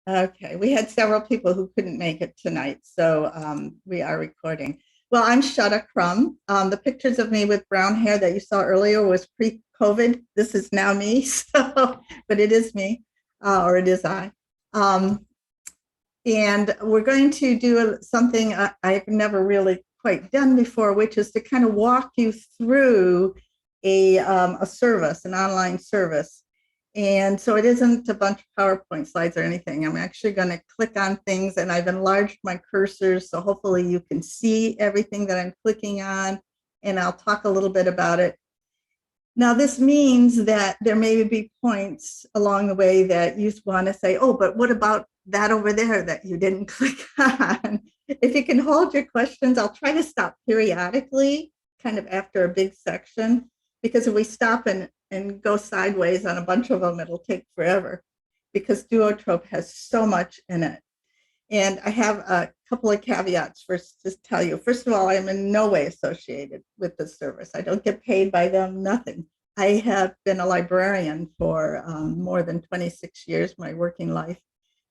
Okay, we had several people who couldn't make it tonight, so we are recording. Well, I'm Shutta Crum. The pictures of me with brown hair that you saw earlier was pre-COVID. This is now me, so but it is me, or it is I. Um, and we're going to do something I've never really quite done before, which is to kind of walk you through a service, an online service. And so it isn't a bunch of PowerPoint slides or anything. I'm actually going to click on things, and I've enlarged my cursor, so hopefully you can see everything that I'm clicking on, and I'll talk a little bit about it. Now, this means that there may be points along the way that you want to say, oh, but what about that over there that you didn't click on? If you can hold your questions, I'll try to stop periodically, kind of after a big section, because if we stop and go sideways on a bunch of them, it'll take forever, because Duotrope has so much in it. And I have a couple of caveats first to tell you. First of all, I am in no way associated with this service. I don't get paid by them, nothing. I have been a librarian for more than 26 years, my working life.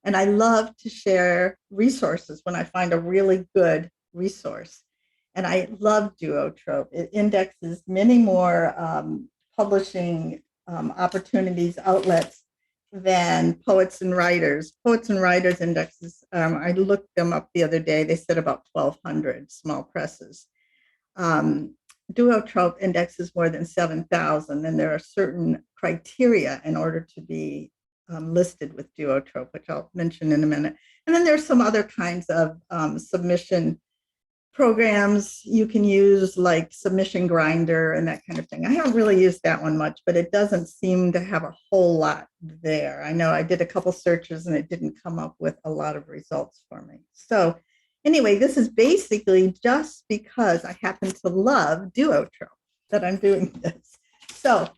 And I love to share resources when I find a really good resource. And I love Duotrope. It indexes many more publishing opportunities, outlets than Poets and Writers. Poets and Writers indexes, I looked them up the other day, they said about 1,200 small presses. Duotrope indexes more than 7,000, and there are certain criteria in order to be listed with Duotrope, which I'll mention in a minute. And then there's some other kinds of submission programs you can use, like Submission Grinder and that kind of thing. I haven't really used that one much, but it doesn't seem to have a whole lot there. I know I did a couple searches and it didn't come up with a lot of results for me. So anyway, this is basically just because I happen to love Duotrope that I'm doing this. So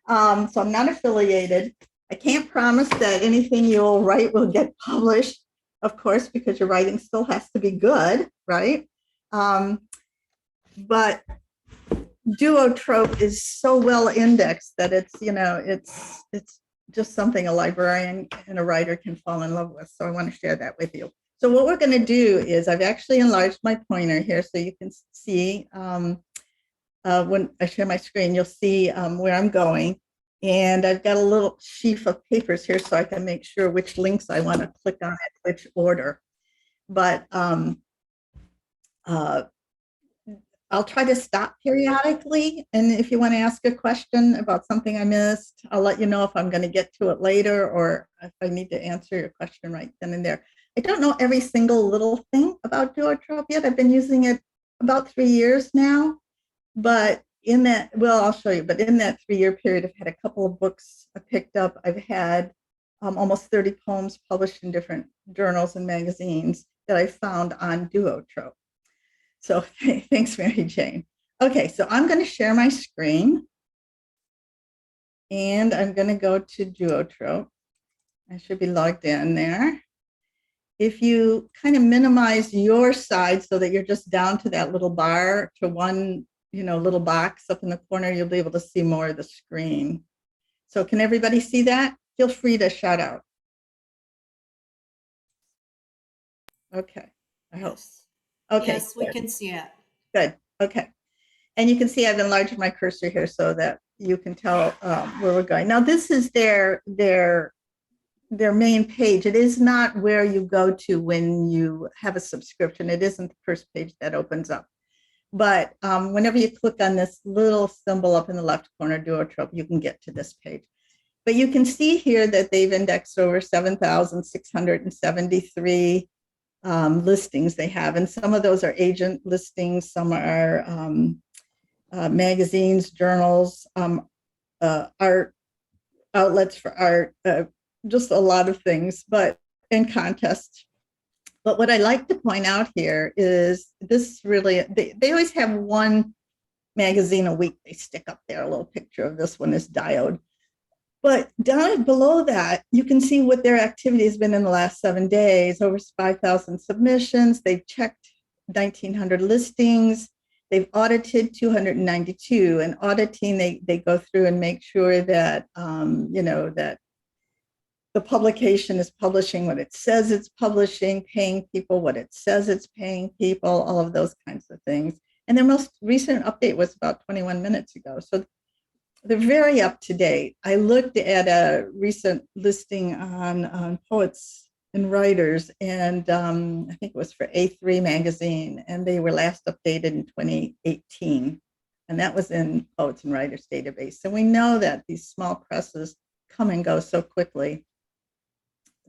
I'm not affiliated. I can't promise that anything you'll write will get published, of course, because your writing still has to be good, right? But Duotrope is so well indexed that it's just something a librarian and a writer can fall in love with. So I want to share that with you. So what we're going to do is I've actually enlarged my pointer here so you can see when I share my screen, you'll see where I'm going. And I've got a little sheaf of papers here so I can make sure which links I want to click on in which order. But I'll try to stop periodically. And if you want to ask a question about something I missed, I'll let you know if I'm going to get to it later or if I need to answer your question right then and there. I don't know every single little thing about Duotrope yet. I've been using it about 3 years now. But in that, well, I'll show you, but in that 3-year period, I've had a couple of books I picked up. I've had almost 30 poems published in different journals and magazines that I found on Duotrope. So thanks, Mary Jane. Okay, so I'm going to share my screen. And I'm going to go to Duotrope. I should be logged in there. If you kind of minimize your side so that you're just down to that little bar, to one little box up in the corner, you'll be able to see more of the screen. So can everybody see that? Feel free to shout out. Okay, I hope. Okay. Yes, we can see it. Good. Okay. And you can see I've enlarged my cursor here so that you can tell where we're going. Now, this is their main page. It is not where you go to when you have a subscription. It isn't the first page that opens up. But whenever you click on this little symbol up in the left corner, Duotrope, you can get to this page. But you can see here that they've indexed over 7,673 listings they have. And some of those are agent listings, some are magazines, journals, art, outlets for art, just a lot of things, but in contests. But what I like to point out here is this really, they always have one magazine a week they stick up there, a little picture of this one is Diode. But down below that, you can see what their activity has been in the last 7 days, over 5,000 submissions. They've checked 1,900 listings. They've audited 292. And auditing, they go through and make sure that, that the publication is publishing what it says it's publishing, paying people what it says it's paying people, all of those kinds of things. And their most recent update was about 21 minutes ago. So they're very up to date. I looked at a recent listing on Poets and Writers, and I think it was for A3 magazine, and they were last updated in 2018. And that was in Poets and Writers database. So we know that these small presses come and go so quickly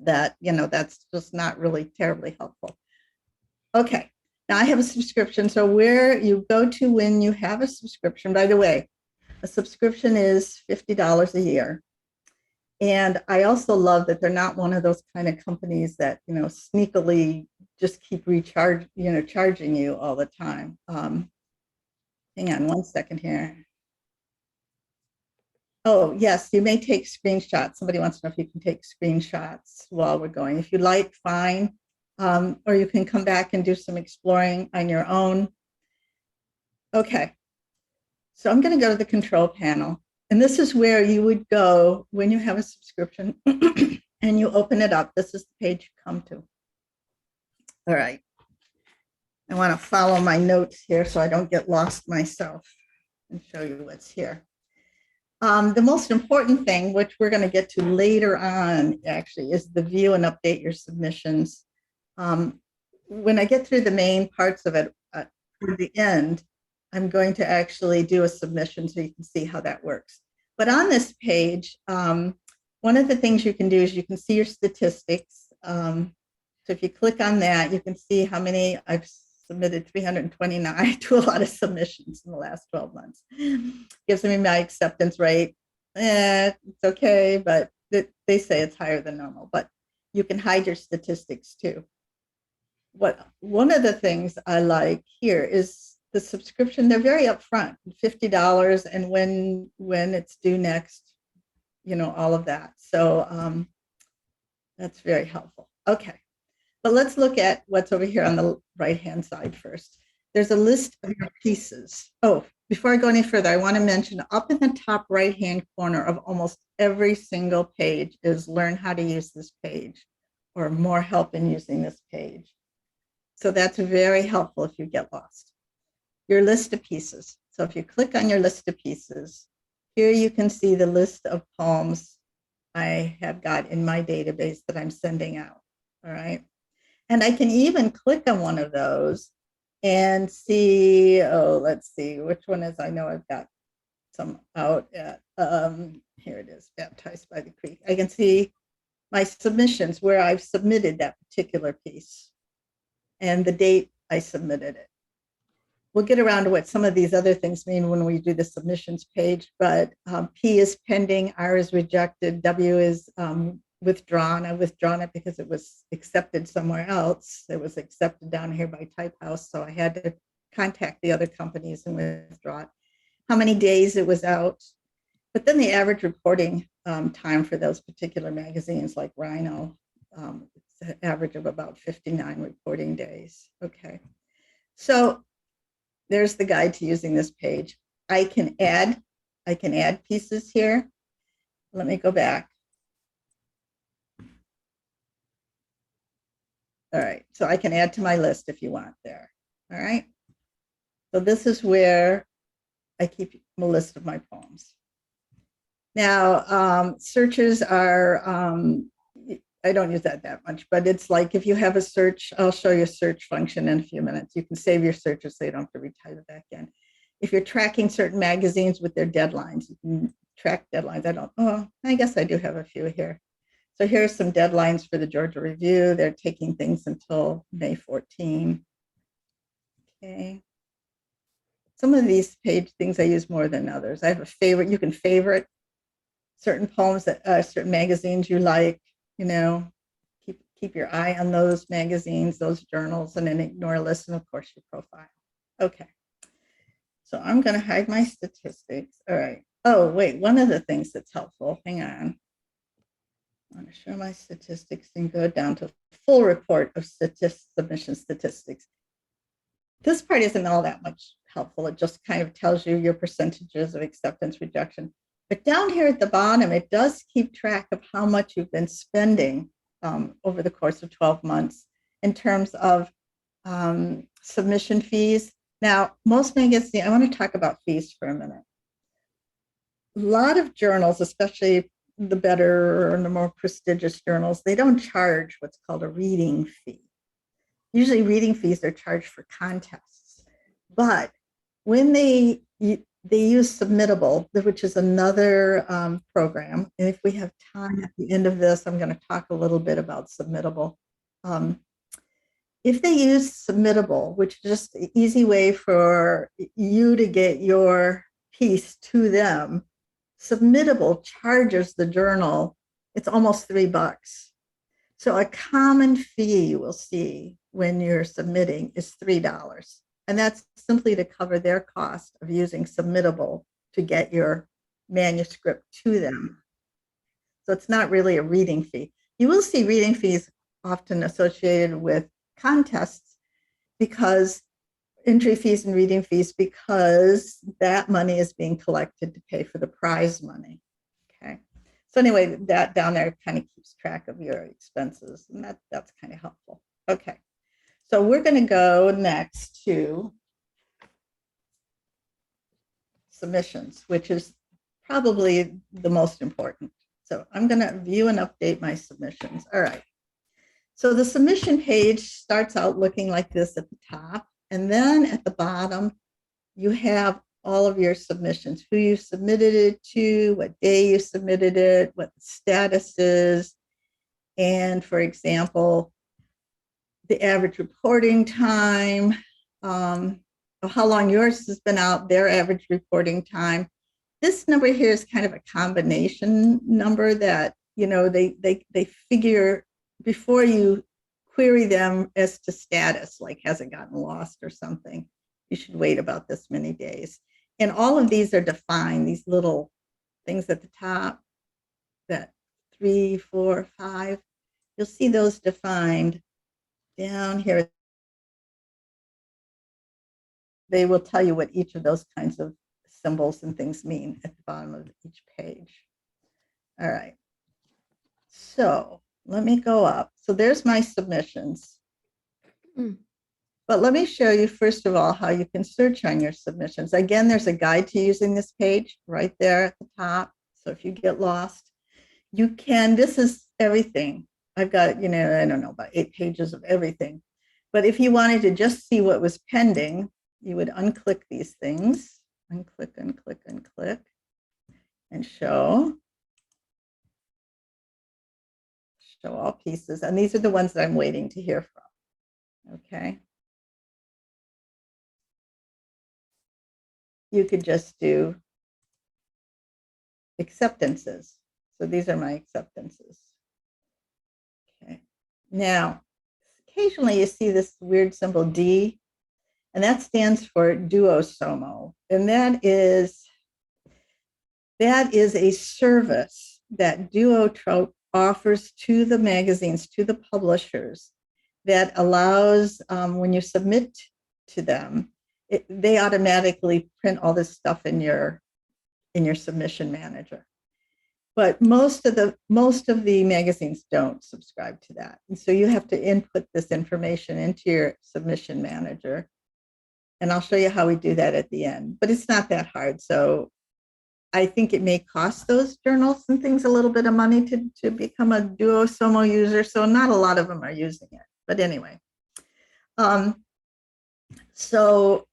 that, that's just not really terribly helpful. Okay, now I have a subscription. So where you go to when you have a subscription, by the way, a subscription is $50 a year. And I also love that they're not one of those kind of companies that, sneakily just keep charging you all the time. Hang on one second here. Oh, yes, you may take screenshots. Somebody wants to know if you can take screenshots while we're going. If you like, fine. Or you can come back and do some exploring on your own. Okay. So I'm going to go to the control panel. And this is where you would go when you have a subscription and you open it up. This is the page you come to. All right. I want to follow my notes here so I don't get lost myself and show you what's here. The most important thing, which we're going to get to later on, actually, is the view and update your submissions. When I get through the main parts of it at the end, I'm going to actually do a submission so you can see how that works. But on this page, one of the things you can do is you can see your statistics. So if you click on that, you can see how many I've submitted, 329 to a lot of submissions in the last 12 months. Gives me my acceptance rate. It's okay, but they say it's higher than normal, but you can hide your statistics too. One of the things I like here is the subscription. They're very upfront, $50, and when it's due next, all of that. So that's very helpful. Okay. But let's look at what's over here on the right-hand side first. There's a list of your pieces. Oh, before I go any further, I want to mention up in the top right-hand corner of almost every single page is learn how to use this page or more help in using this page. So that's very helpful if you get lost. Your list of pieces. So if you click on your list of pieces, here you can see the list of poems I have got in my database that I'm sending out. All right. And I can even click on one of those and see, let's see, which one is, I know I've got some out at, here it is, Baptized by the Creek. I can see my submissions where I've submitted that particular piece and the date I submitted it. We'll get around to what some of these other things mean when we do the submissions page, but P is pending, R is rejected, W is withdrawn. I withdrawn it because it was accepted somewhere else. It was accepted down here by Type House, so I had to contact the other companies and withdraw it. How many days it was out, but then the average reporting time for those particular magazines like Rhino, it's an average of about 59 reporting days. Okay, so there's the guide to using this page. I can add pieces here. Let me go back. All right, so I can add to my list if you want there. All right, so this is where I keep a list of my poems. Now, searches are, I don't use that much, but it's like if you have a search, I'll show you a search function in a few minutes. You can save your searches so you don't have to retype it back in. If you're tracking certain magazines with their deadlines, you can track deadlines. I guess I do have a few here. So here's some deadlines for the Georgia Review. They're taking things until May 14. Okay. Some of these page things I use more than others. I have a favorite. You can favorite certain poems that certain magazines you like. Keep your eye on those magazines, those journals, and then ignore a list, and of course your profile. Okay. So I'm going to hide my statistics. All right. Oh, wait. One of the things that's helpful. Hang on. I want to show my statistics and go down to full report of submission statistics. This part isn't all that much helpful. It just kind of tells you your percentages of acceptance, rejection. But down here at the bottom, it does keep track of how much you've been spending over the course of 12 months in terms of submission fees. Now, most magazines, I want to talk about fees for a minute. A lot of journals, especially the better and the more prestigious journals, they don't charge what's called a reading fee. Usually reading fees are charged for contests. But when they use Submittable, which is another program, and if we have time at the end of this, I'm going to talk a little bit about Submittable. If they use Submittable, which is just an easy way for you to get your piece to them, Submittable charges the journal, it's almost $3. So a common fee you will see when you're submitting is $3. And that's simply to cover their cost of using Submittable to get your manuscript to them. So it's not really a reading fee. You will see reading fees often associated with contests because entry fees and reading fees, because that money is being collected to pay for the prize money. Okay. So anyway, that down there kind of keeps track of your expenses, and that's kind of helpful. Okay. So we're going to go next to submissions, which is probably the most important. So I'm going to view and update my submissions. All right. So the submission page starts out looking like this at the top. And then at the bottom, you have all of your submissions, who you submitted it to, what day you submitted it, what the status is. And for example, the average reporting time, how long yours has been out, their average reporting time. This number here is kind of a combination number that, they figure before you query them as to status, like has it gotten lost or something, you should wait about this many days. And all of these are defined, these little things at the top, that 3, 4, 5, you'll see those defined down here. They will tell you what each of those kinds of symbols and things mean at the bottom of each page. All right. So let me go up. So there's my submissions. But let me show you, first of all, how you can search on your submissions. Again, there's a guide to using this page right there at the top. So if you get lost, you can, this is everything. I've got, I don't know, about 8 pages of everything. But if you wanted to just see what was pending, you would unclick these things, unclick, unclick, unclick, and show all pieces. And these are the ones that I'm waiting to hear from. Okay. You could just do acceptances. So these are my acceptances. Okay. Now, occasionally you see this weird symbol D, and that stands for Duotrope. And that is a service that Duotrope offers to the magazines, to the publishers, that allows, when you submit to them, they automatically print all this stuff in your submission manager. But most of the magazines don't subscribe to that. And so you have to input this information into your submission manager. And I'll show you how we do that at the end, but it's not that hard. So I think it may cost those journals and things a little bit of money to become a Duotrope user. So not a lot of them are using it, but anyway. So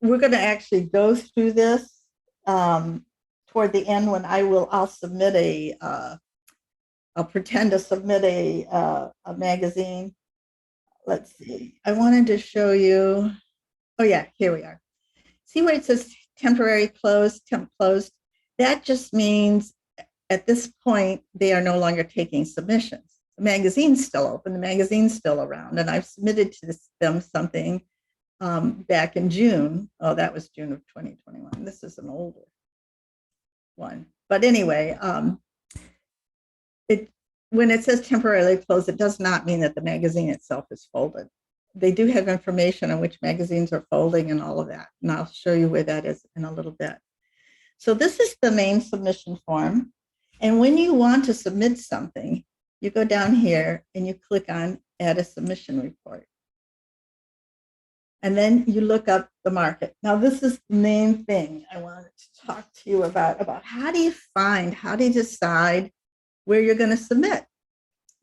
we're going to actually go through this toward the end when I'll submit I'll pretend to submit a magazine. Let's see. I wanted to show you. Oh yeah, here we are. See where it says temporary closed, temp closed? That just means at this point, they are no longer taking submissions. The magazine's still open, the magazine's still around, and I've submitted to them something back in June. Oh, that was June of 2021. This is an older one. But anyway, when it says temporarily closed, it does not mean that the magazine itself is folded. They do have information on which magazines are folding and all of that. And I'll show you where that is in a little bit. So this is the main submission form. And when you want to submit something, you go down here and you click on add a submission report. And then you look up the market. Now, this is the main thing I wanted to talk to you about how do you decide where you're going to submit?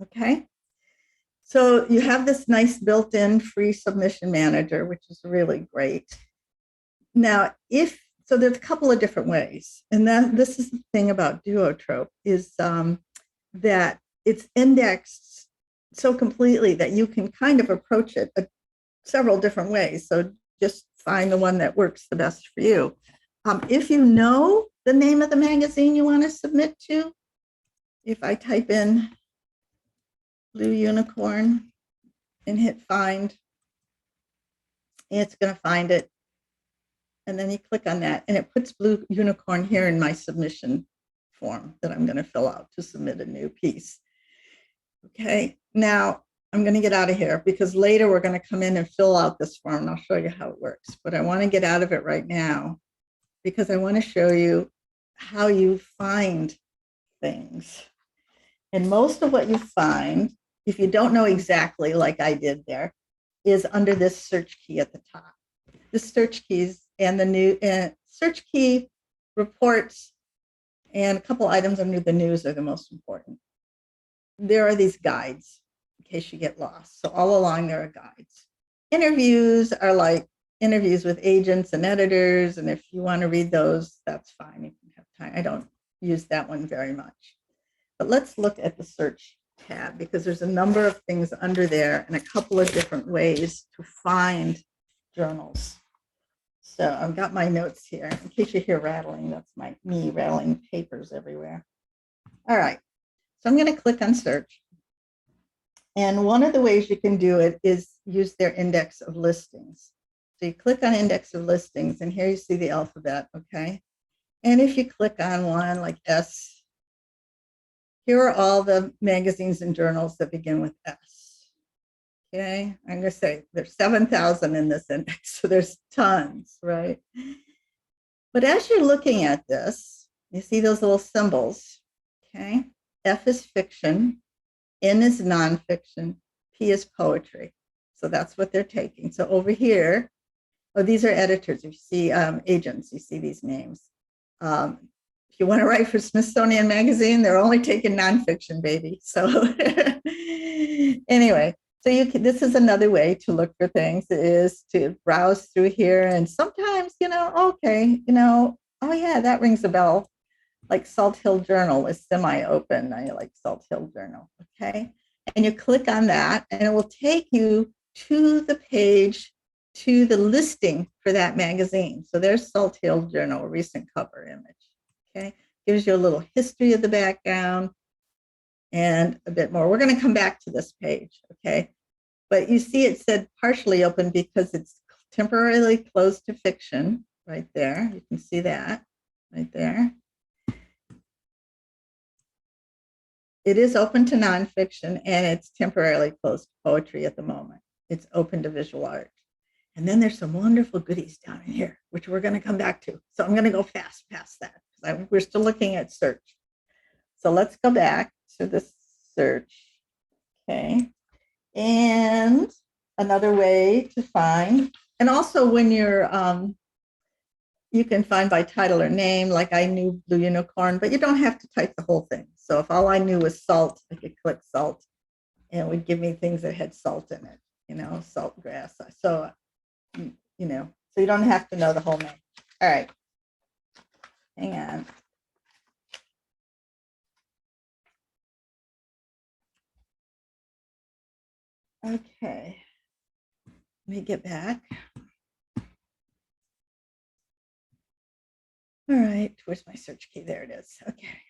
Okay. So you have this nice built-in free submission manager, which is really great. Now, so there's a couple of different ways. And then this is the thing about Duotrope is that it's indexed so completely that you can kind of approach it several different ways. So just find the one that works the best for you. If you know the name of the magazine you want to submit to, if I type in Blue Unicorn and hit find, it's going to find it. And then you click on that and it puts Blue Unicorn here in my submission form that I'm going to fill out to submit a new piece. Okay, now I'm going to get out of here because later we're going to come in and fill out this form and I'll show you how it works. But I want to get out of it right now because I want to show you how you find things. And most of what you find, if you don't know exactly like I did there, is under this search key at the top. The search keys and the new search key reports and a couple items under the news are the most important. There are these guides in case you get lost. So all along there are guides. Interviews are like interviews with agents and editors. And if you want to read those, that's fine. You can have time. I don't use that one very much. But let's look at the search tab because there's a number of things under there and a couple of different ways to find journals. So I've got my notes here. In case you hear rattling, that's me rattling papers everywhere. All right. So I'm going to click on search. And one of the ways you can do it is use their index of listings. So you click on index of listings and here you see the alphabet, okay? And if you click on one like S, here are all the magazines and journals that begin with S. Okay, I'm going to say there's 7,000 in this index, so there's tons, right? But as you're looking at this, you see those little symbols, okay? F is fiction, N is nonfiction, P is poetry. So that's what they're taking. So over here, oh, these are editors. You see agents, you see these names. If you want to write for Smithsonian Magazine, they're only taking nonfiction, baby. So anyway, so this is another way to look for things is to browse through here. And sometimes, okay, oh yeah, that rings a bell. Like Salt Hill Journal is semi-open. I like Salt Hill Journal, okay? And you click on that and it will take you to the page, to the listing for that magazine. So there's Salt Hill Journal, recent cover image, okay? Gives you a little history of the background and a bit more. We're gonna come back to this page, okay? But you see it said partially open because it's temporarily closed to fiction right there. You can see that right there. It is open to nonfiction and it's temporarily closed to poetry at the moment. It's open to visual art. And then there's some wonderful goodies down in here, which we're going to come back to. So I'm going to go fast past that because we're still looking at search. So let's go back to the search. Okay. And another way to find, and also when you're, you can find by title or name, like I knew Blue Unicorn, but you don't have to type the whole thing. So if all I knew was salt, I could click salt and it would give me things that had salt in it, salt grass. So, so you don't have to know the whole name. All right, hang on. Okay, let me get back. All right, where's my search key? There it is. Okay.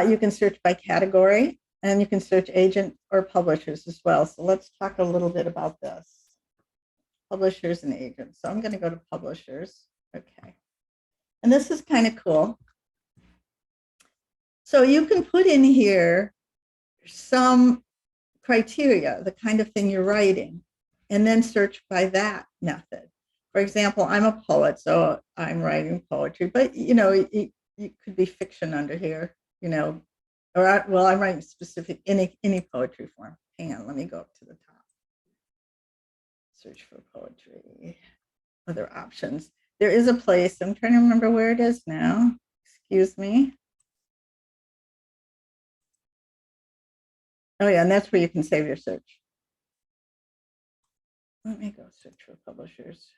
You can search by category and you can search agent or publishers as well. So let's talk a little bit about this. Publishers and agents. So I'm going to go to publishers. Okay. And this is kind of cool. So you can put in here some criteria, the kind of thing you're writing, and then search by that method. for example, I'm a poet, so I'm writing poetry, but it could be fiction under here, well, I'm writing specific any poetry form. Hang on, let me go up to the top. Search for poetry, other options. There is a place, I'm trying to remember where it is now. Excuse me. Oh yeah, and that's where you can save your search. Let me go search for publishers.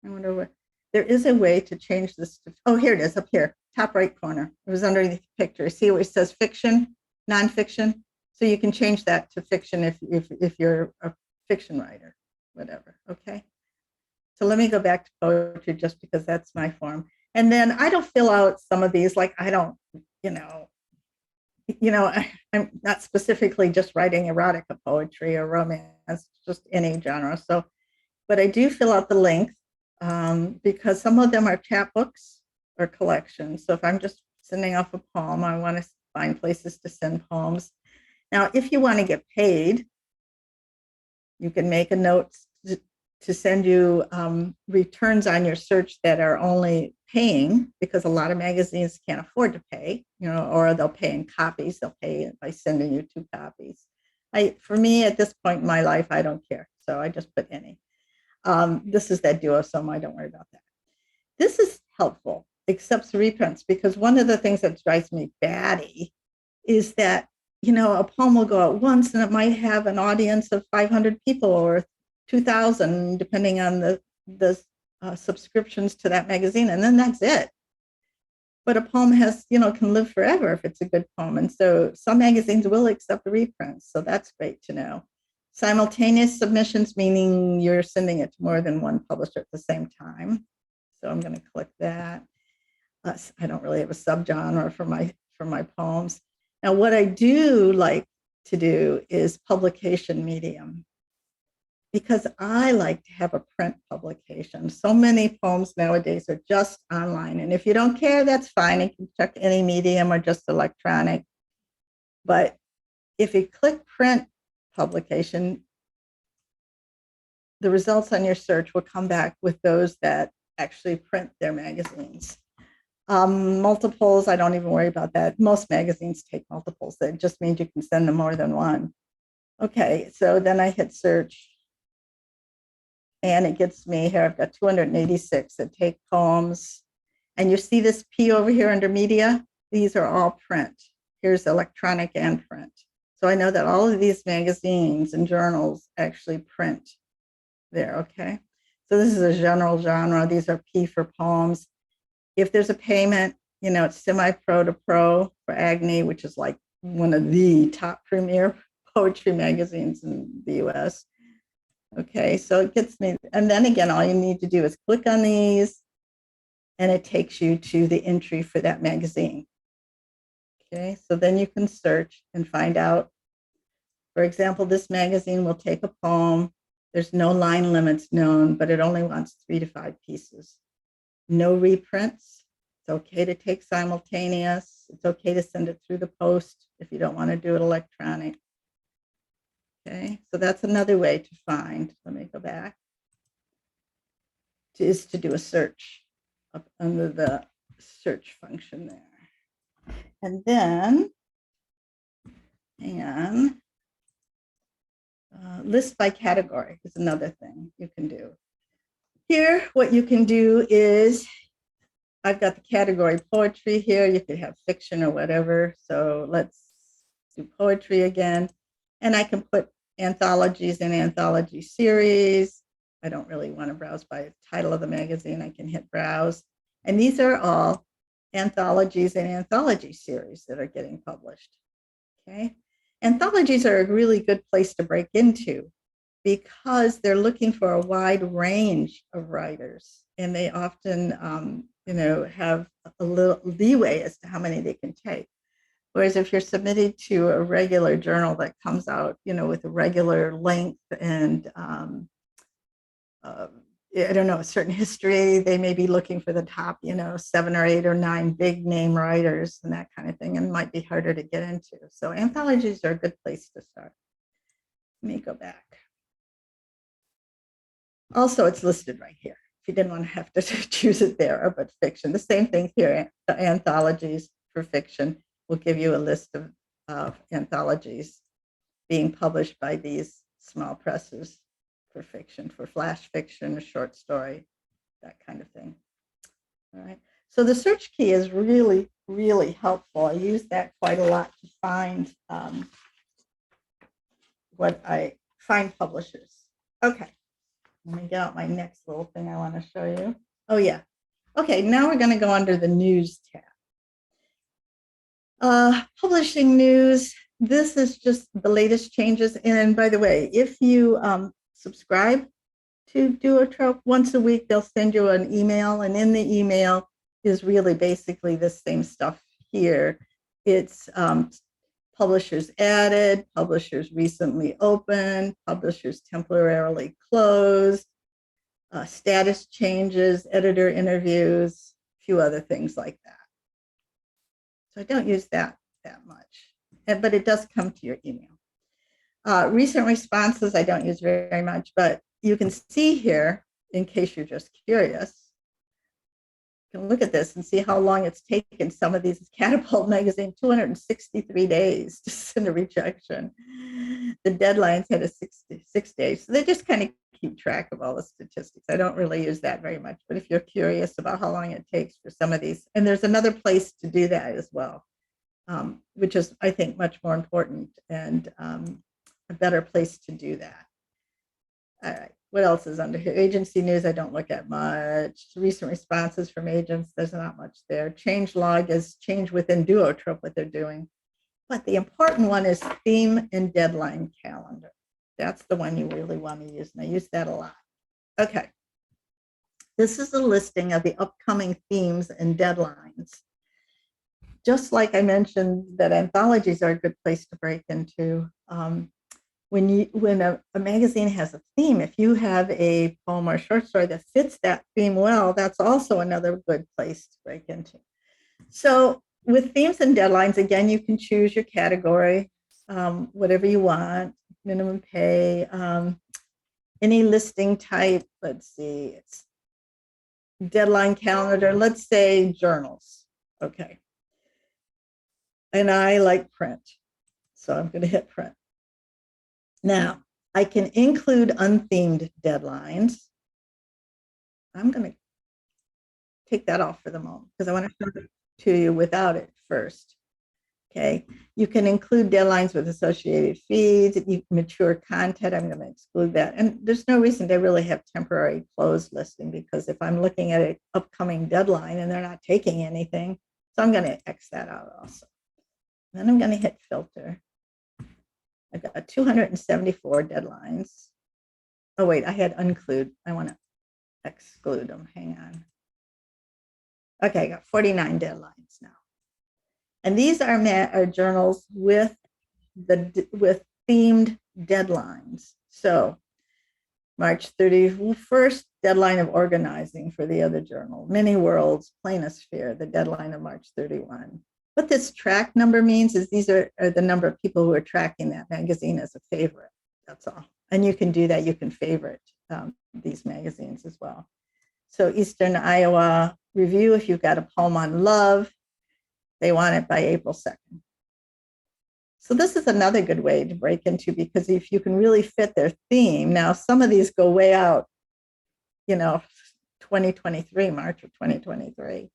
I wonder what, there is a way to change this to, oh, here it is, up here, top right corner. It was underneath the picture. See where it says fiction, nonfiction? So you can change that to fiction if you're a fiction writer, whatever, okay? So let me go back to poetry just because that's my form. And then I don't fill out some of these, like I don't, I'm not specifically just writing erotica poetry or romance, just any genre. So, but I do fill out the length because some of them are chapbooks or collections. So if I'm just sending off a poem, I want to find places to send poems. Now, if you want to get paid, you can make a note to send you returns on your search that are only paying, because a lot of magazines can't afford to pay, or they'll pay in copies. They'll pay by sending you 2 copies. For me, at this point in my life, I don't care. So I just put any. This is that Duotrope. I don't worry about that. This is helpful, accepts reprints, because one of the things that drives me batty is that, a poem will go out once and it might have an audience of 500 people or 2,000, depending on the subscriptions to that magazine, and then that's it. But a poem has, can live forever if it's a good poem. And so some magazines will accept reprints. So that's great to know. Simultaneous submissions, meaning you're sending it to more than one publisher at the same time. So I'm going to click that. I don't really have a subgenre for my poems. Now, what I do like to do is publication medium, because I like to have a print publication. So many poems nowadays are just online. And if you don't care, that's fine. You can check any medium or just electronic. But if you click print publication, the results on your search will come back with those that actually print their magazines. Multiples, I don't even worry about that. Most magazines take multiples. That just means you can send them more than one. Okay, so then I hit search. And it gets me here. I've got 286 that take poems. And you see this P over here under media? These are all print. Here's electronic and print. So I know that all of these magazines and journals actually print there, okay? So this is a general genre. These are P for poems. If there's a payment, it's semi-pro to pro for Agni, which is like one of the top premier poetry magazines in the US. Okay, so it gets me, and then again, all you need to do is click on these and it takes you to the entry for that magazine. Okay, so then you can search and find out, for example, this magazine will take a poem. There's no line limits known, but it only wants 3 to 5 pieces. No reprints. It's okay to take simultaneous. It's okay to send it through the post if you don't want to do it electronic. Okay, so that's another way to find. Let me go back. Is to do a search up under the search function there. And then, hang on, list by category is another thing you can do. Here, what you can do is, I've got the category poetry here. You could have fiction or whatever. So let's do poetry again. And I can put anthologies and anthology series. I don't really want to browse by the title of the magazine. I can hit browse. And these are all anthologies and anthology series that are getting published. Okay. Anthologies are a really good place to break into because they're looking for a wide range of writers, and they often have a little leeway as to how many they can take. Whereas if you're submitted to a regular journal that comes out, with a regular length and I don't know, a certain history, they may be looking for the top, 7 or 8 or 9 big name writers and that kind of thing, and might be harder to get into. So anthologies are a good place to start. Let me go back. Also, it's listed right here. If you didn't want to have to choose it there, but fiction. The same thing here, the anthologies for fiction will give you a list of anthologies being published by these small presses for fiction, for flash fiction, a short story, that kind of thing. All right. So the search key is really, really helpful. I use that quite a lot to find find publishers. Okay. Let me get out my next little thing I want to show you. Oh, yeah. Okay, now we're going to go under the news tab. Publishing news. This is just the latest changes. And by the way, if you subscribe to Duotrope once a week, they'll send you an email. And in the email is really basically the same stuff here. It's publishers added, publishers recently opened, publishers temporarily closed, status changes, editor interviews, a few other things like that. So I don't use that much, but it does come to your email. Recent responses I don't use very much, but you can see here, in case you're just curious, you can look at this and see how long it's taken some of these. Catapult magazine, 263 days to send a rejection. The deadlines had a 66 days. So they just kind of keep track of all the statistics. I don't really use that very much, but if you're curious about how long it takes for some of these, and there's another place to do that as well, which is, I think, much more important and a better place to do that. All right. What else is under here? Agency news, I don't look at much. Recent responses from agents, there's not much there. Change log is change within Duotrope, what they're doing. But the important one is theme and deadline calendar. That's the one you really want to use, and I use that a lot. Okay. This is a listing of the upcoming themes and deadlines. Just like I mentioned that anthologies are a good place to break into, when a magazine has a theme, if you have a poem or short story that fits that theme well, that's also another good place to break into. So with themes and deadlines, again, you can choose your category, whatever you want, minimum pay, any listing type. Let's see, it's deadline calendar, let's say journals. Okay. And I like print, so I'm going to hit print. Now, I can include unthemed deadlines. I'm going to take that off for the moment because I want to show it to you without it first. Okay, you can include deadlines with associated feeds, mature content. I'm going to exclude that. And there's no reason to really have temporary closed listing because if I'm looking at an upcoming deadline and they're not taking anything, so I'm going to X that out also. Then I'm going to hit filter. I've got 274 deadlines. Oh, wait, I had include. I want to exclude them. Hang on. Okay, I got 49 deadlines now. And these are journals with themed deadlines. So March 31st, deadline of organizing for the other journal. Many Worlds, Planosphere, the deadline of March 31. What this track number means is these are the number of people who are tracking that magazine as a favorite. That's all. And you can do that. You can favorite these magazines as well. So Eastern Iowa Review, if you've got a poem on love, they want it by April 2nd. So this is another good way to break into because if you can really fit their theme. Now, some of these go way out, 2023, March of 2023.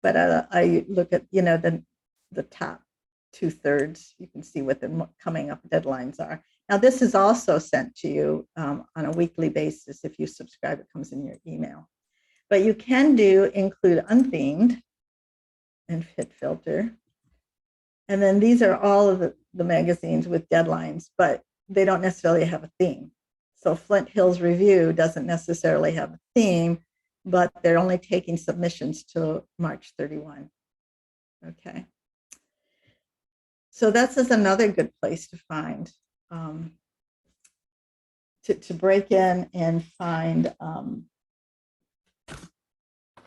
But I look at, the top 2/3. You can see what the coming up deadlines are. Now, this is also sent to you on a weekly basis. If you subscribe, it comes in your email. But you can include unthemed and hit filter. And then these are all of the magazines with deadlines, but they don't necessarily have a theme. So Flint Hills Review doesn't necessarily have a theme, but they're only taking submissions till March 31. Okay. So that's another good place to find, to break in and find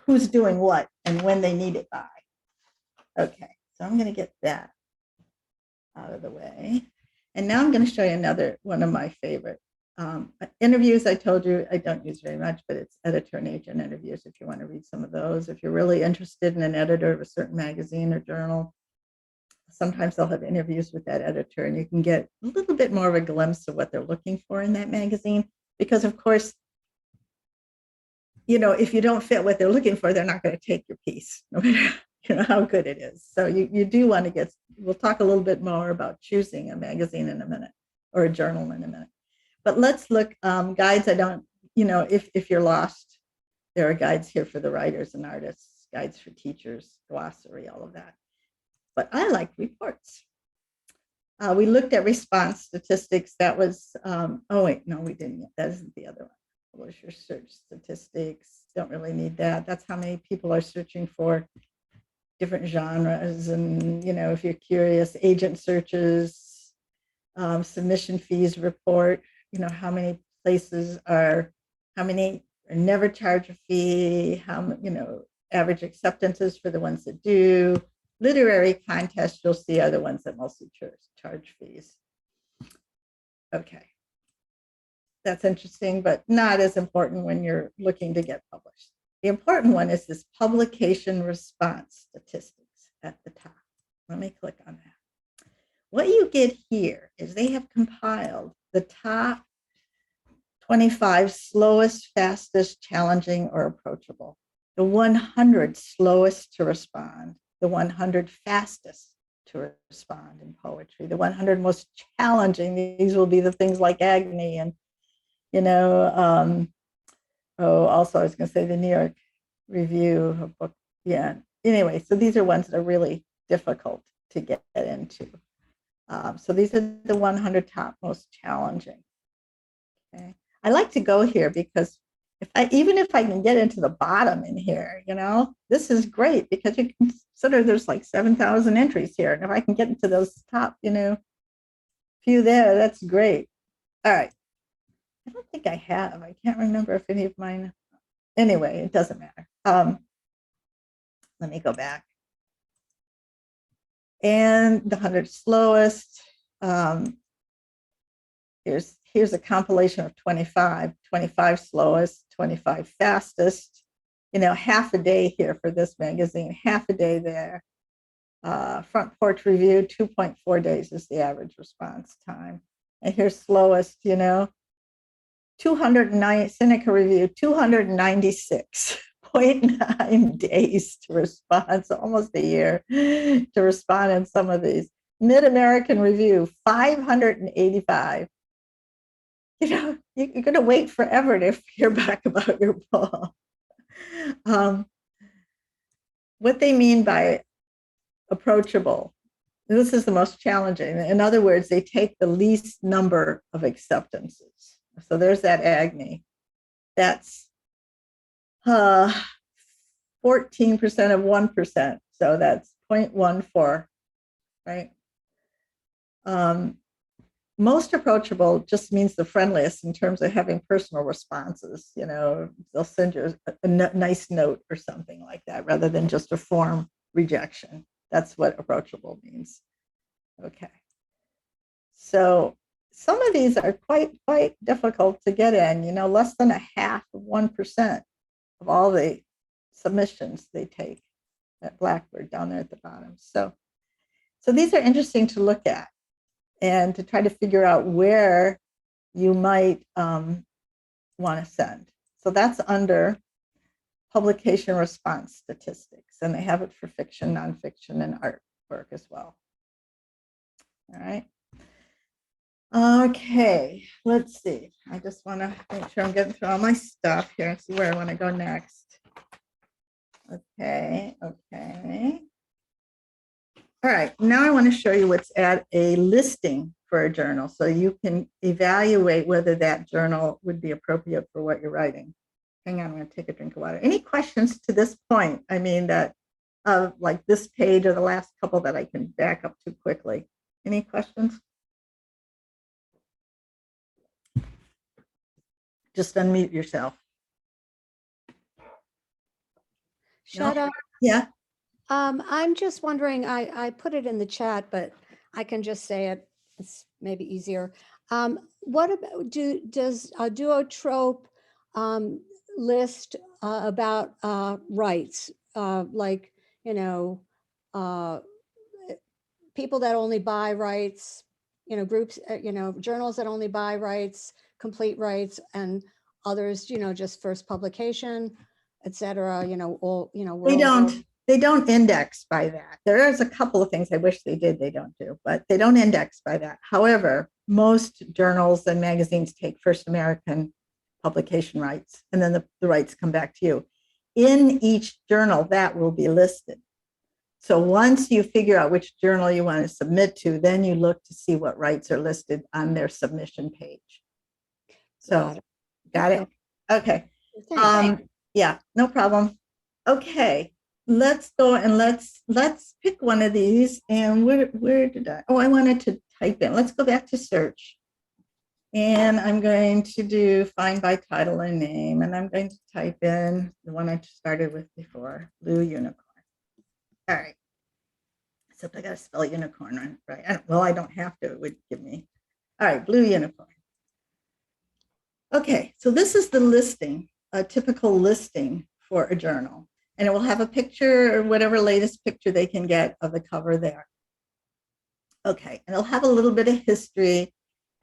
who's doing what and when they need it by. Okay, so I'm going to get that out of the way. And now I'm going to show you another one of my favorite Interviews, I told you, I don't use very much, but it's editor and agent interviews if you want to read some of those. If you're really interested in an editor of a certain magazine or journal, sometimes they'll have interviews with that editor and you can get a little bit more of a glimpse of what they're looking for in that magazine. Because of course, you know, if you don't fit what they're looking for, they're not going to take your piece, no matter how good it is. So you do want to get, we'll talk a little bit more about choosing a magazine in a minute or a journal in a minute. But let's look, guides, I don't, if you're lost, there are guides here for the writers and artists, guides for teachers, glossary, all of that. But I like reports. We looked at response statistics. That was, oh wait, no, we didn't yet. That isn't the other one. Publisher search statistics, don't really need that. That's how many people are searching for different genres. And, if you're curious, agent searches, submission fees report, how many places how many never charge a fee, average acceptances for the ones that do. Literary contests, you'll see, are the ones that mostly charge fees. Okay. That's interesting, but not as important when you're looking to get published. The important one is this publication response statistics at the top. Let me click on that. What you get here is they have compiled the top 25 slowest, fastest, challenging, or approachable, the 100 slowest to respond, the 100 fastest to respond in poetry, the 100 most challenging. These will be the things like agony and, also I was going to say the New York Review of book. Yeah. Anyway, so these are ones that are really difficult to get into. So these are the 100 top most challenging. Okay. I like to go here because even if I can get into the bottom in here, this is great because you consider there's like 7,000 entries here. And if I can get into those top, few there, that's great. All right. I don't think I have. I can't remember if any of mine. Anyway, it doesn't matter. Let me go back. And the 100 slowest. Here's a compilation of 25 slowest, 25 fastest. Half a day here for this magazine, half a day there. Front Porch Review, 2.4 days is the average response time. And here's slowest, 209, Seneca Review, 296.9 days to respond. So almost a year to respond in some of these. Mid-American Review, 585. You're going to wait forever to hear back about your poem. What they mean by approachable, this is the most challenging. In other words, they take the least number of acceptances. So there's that agony. That's 14% of 1%. So that's 0.14, right? Most approachable just means the friendliest in terms of having personal responses. They'll send you a nice note or something like that rather than just a form rejection. That's what approachable means. Okay. So some of these are quite difficult to get in, less than 0.5% of all the submissions they take at Blackbird down there at the bottom. So these are interesting to look at and to try to figure out where you might want to send. So that's under publication response statistics, and they have it for fiction, nonfiction, and art work as well. All right. Okay, let's see. I just want to make sure I'm getting through all my stuff here and see where I want to go next. Okay. All right, now I want to show you what's at a listing for a journal so you can evaluate whether that journal would be appropriate for what you're writing. Hang on, I'm going to take a drink of water. Any questions to this point? I mean, that like this page or the last couple that I can back up to quickly. Any questions? Just unmute yourself. Shutta. No? Yeah. I'm just wondering, I put it in the chat, but I can just say it. It's maybe easier. What about, does Duotrope list about rights? Like, uh, people that only buy rights, groups, journals that only buy rights, complete rights, and others, just first publication, et cetera, all, They don't index by that. There is a couple of things I wish they did, they don't do, but they don't index by that. However, most journals and magazines take first American publication rights, and then the rights come back to you. In each journal, that will be listed. So once you figure out which journal you want to submit to, then you look to see what rights are listed on their submission page. So, got it? Okay. Yeah, no problem. Okay, let's go and let's pick one of these. And where did I? Oh, I wanted to type in. Let's go back to search. And I'm going to do find by title and name. And I'm going to type in the one I started with before, Blue Unicorn. All right. Except I got to spell unicorn right. Well, I don't have to. It would give me. All right, Blue Unicorn. Okay, so this is the listing, a typical listing for a journal. And it will have a picture or whatever latest picture they can get of the cover there. Okay, and it'll have a little bit of history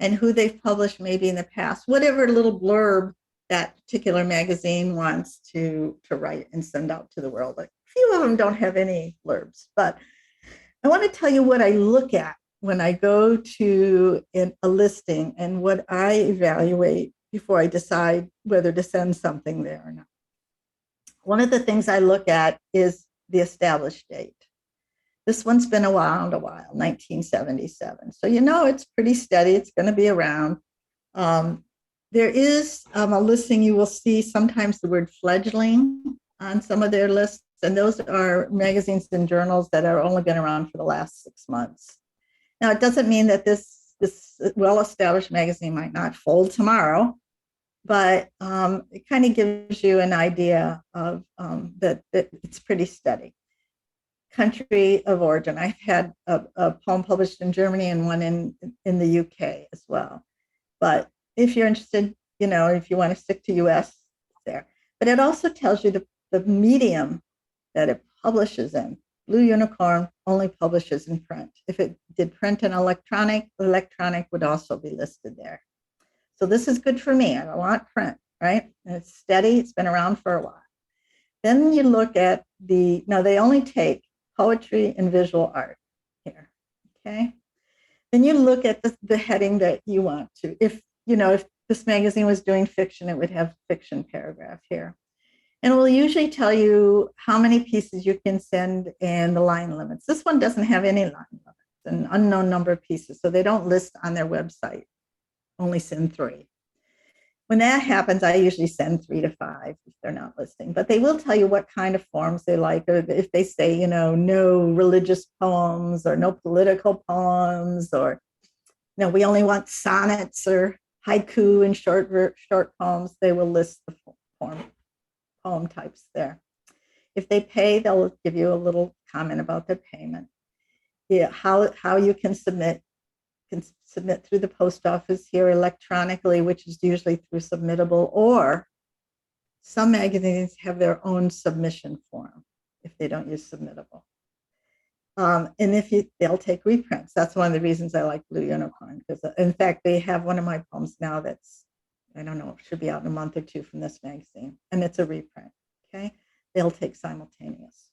and who they've published maybe in the past, whatever little blurb that particular magazine wants to write and send out to the world. Like, a few of them don't have any blurbs, but I want to tell you what I look at when I go to a listing and what I evaluate before I decide whether to send something there or not. One of the things I look at is the established date. This one's been around a while, 1977. So it's pretty steady. It's going to be around. There is a listing you will see sometimes the word fledgling on some of their lists, and those are magazines and journals that have only been around for the last 6 months. Now, it doesn't mean that this well-established magazine might not fold tomorrow, but it kind of gives you an idea of that it's pretty steady. Country of origin. I've had a poem published in Germany and one in the UK as well. But if you're interested, if you want to stick to US, it's there. But it also tells you the medium that it publishes in. Blue Unicorn only publishes in print. If it did print and electronic would also be listed there. So this is good for me. I want print, right? And it's steady. It's been around for a while. Then you look at now they only take poetry and visual art here, okay? Then you look at the heading that you want to. If this magazine was doing fiction, it would have fiction paragraph here. And it will usually tell you how many pieces you can send and the line limits. This one doesn't have any line limits, an unknown number of pieces, so they don't list on their website, only send 3. When that happens, I usually send 3 to 5 if they're not listing, but they will tell you what kind of forms they like, or if they say, no religious poems or no political poems, or, we only want sonnets or haiku and short poems, they will list the poem types there. If they pay, they'll give you a little comment about their payment. Yeah, how you can submit through the post office here electronically, which is usually through Submittable, or some magazines have their own submission form if they don't use Submittable. And they'll take reprints. That's one of the reasons I like Blue Unicorn, because in fact, they have one of my poems now that's, I don't know, it should be out in a month or 2 from this magazine, and it's a reprint, okay? They'll take simultaneous.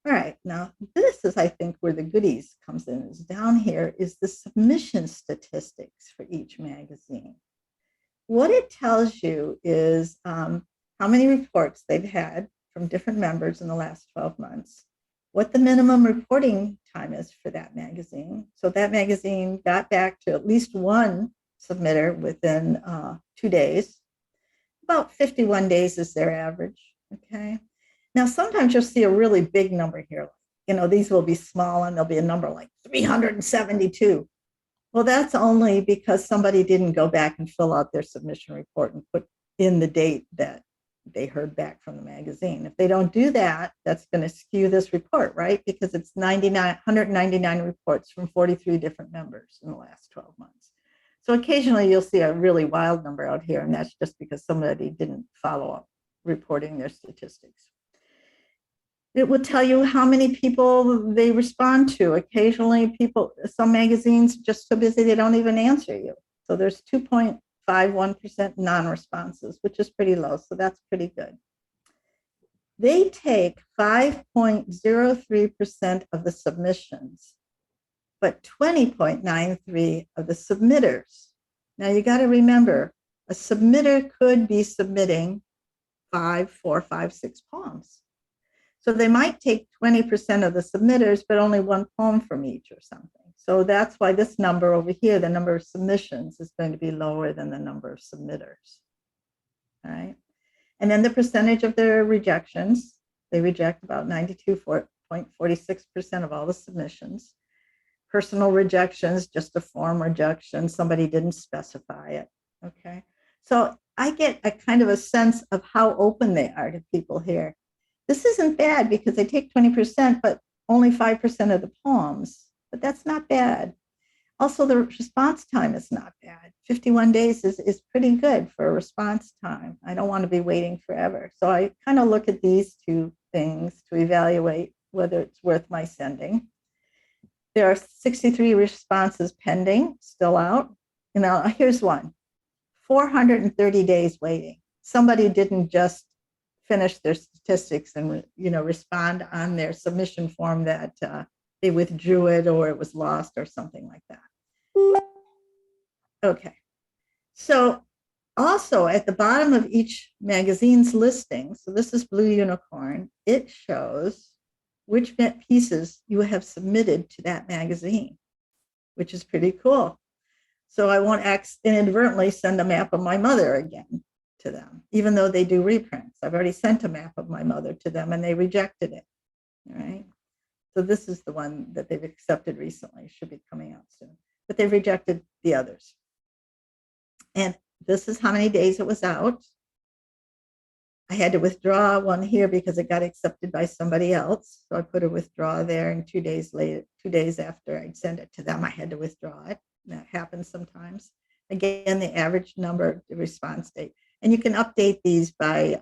All right, now this is, I think, where the goodies comes in. Is down here is the submission statistics for each magazine. What it tells you is how many reports they've had from different members in the last 12 months, what the minimum reporting time is for that magazine. So that magazine got back to at least one submitter within 2 days. About 51 days is their average, okay? Now, sometimes you'll see a really big number here. These will be small and there'll be a number like 372. Well, that's only because somebody didn't go back and fill out their submission report and put in the date that they heard back from the magazine. If they don't do that, that's going to skew this report, right? Because it's 199 reports from 43 different members in the last 12 months. So occasionally you'll see a really wild number out here, and that's just because somebody didn't follow up reporting their statistics. It will tell you how many people they respond to. Occasionally people, some magazines just so busy they don't even answer you. So there's 2.51% non-responses, which is pretty low. So that's pretty good. They take 5.03% of the submissions, but 20.93 of the submitters. Now you got to remember, a submitter could be submitting 5, 4, 5, 6 poems. So they might take 20% of the submitters, but only one poem from each or something. So that's why this number over here, the number of submissions, is going to be lower than the number of submitters. All right. And then the percentage of their rejections, they reject about 92.46% of all the submissions. Personal rejections, just a form rejection, somebody didn't specify it. Okay. So I get a kind of a sense of how open they are to people here. This isn't bad because they take 20%, but only 5% of the poems, but that's not bad. Also, the response time is not bad. 51 days is pretty good for a response time. I don't want to be waiting forever. So I kind of look at these two things to evaluate whether it's worth my sending. There are 63 responses pending, still out. You know, here's one, 430 days waiting. Somebody didn't just finish their statistics and respond on their submission form that they withdrew it or it was lost or something like that. Okay, so also at the bottom of each magazine's listing, so this is Blue Unicorn, it shows which pieces you have submitted to that magazine, which is pretty cool. So I won't inadvertently send a map of my mother again to them, even though they do reprints. I've already sent a map of my mother to them and they rejected it. All right. So this is the one that they've accepted recently, should be coming out soon, but they've rejected the others. And this is how many days it was out. I had to withdraw one here because it got accepted by somebody else. So I put a withdraw there, and 2 days later, 2 days after I'd send it to them, I had to withdraw it. And that happens sometimes. Again, the average number, the response date. And you can update these by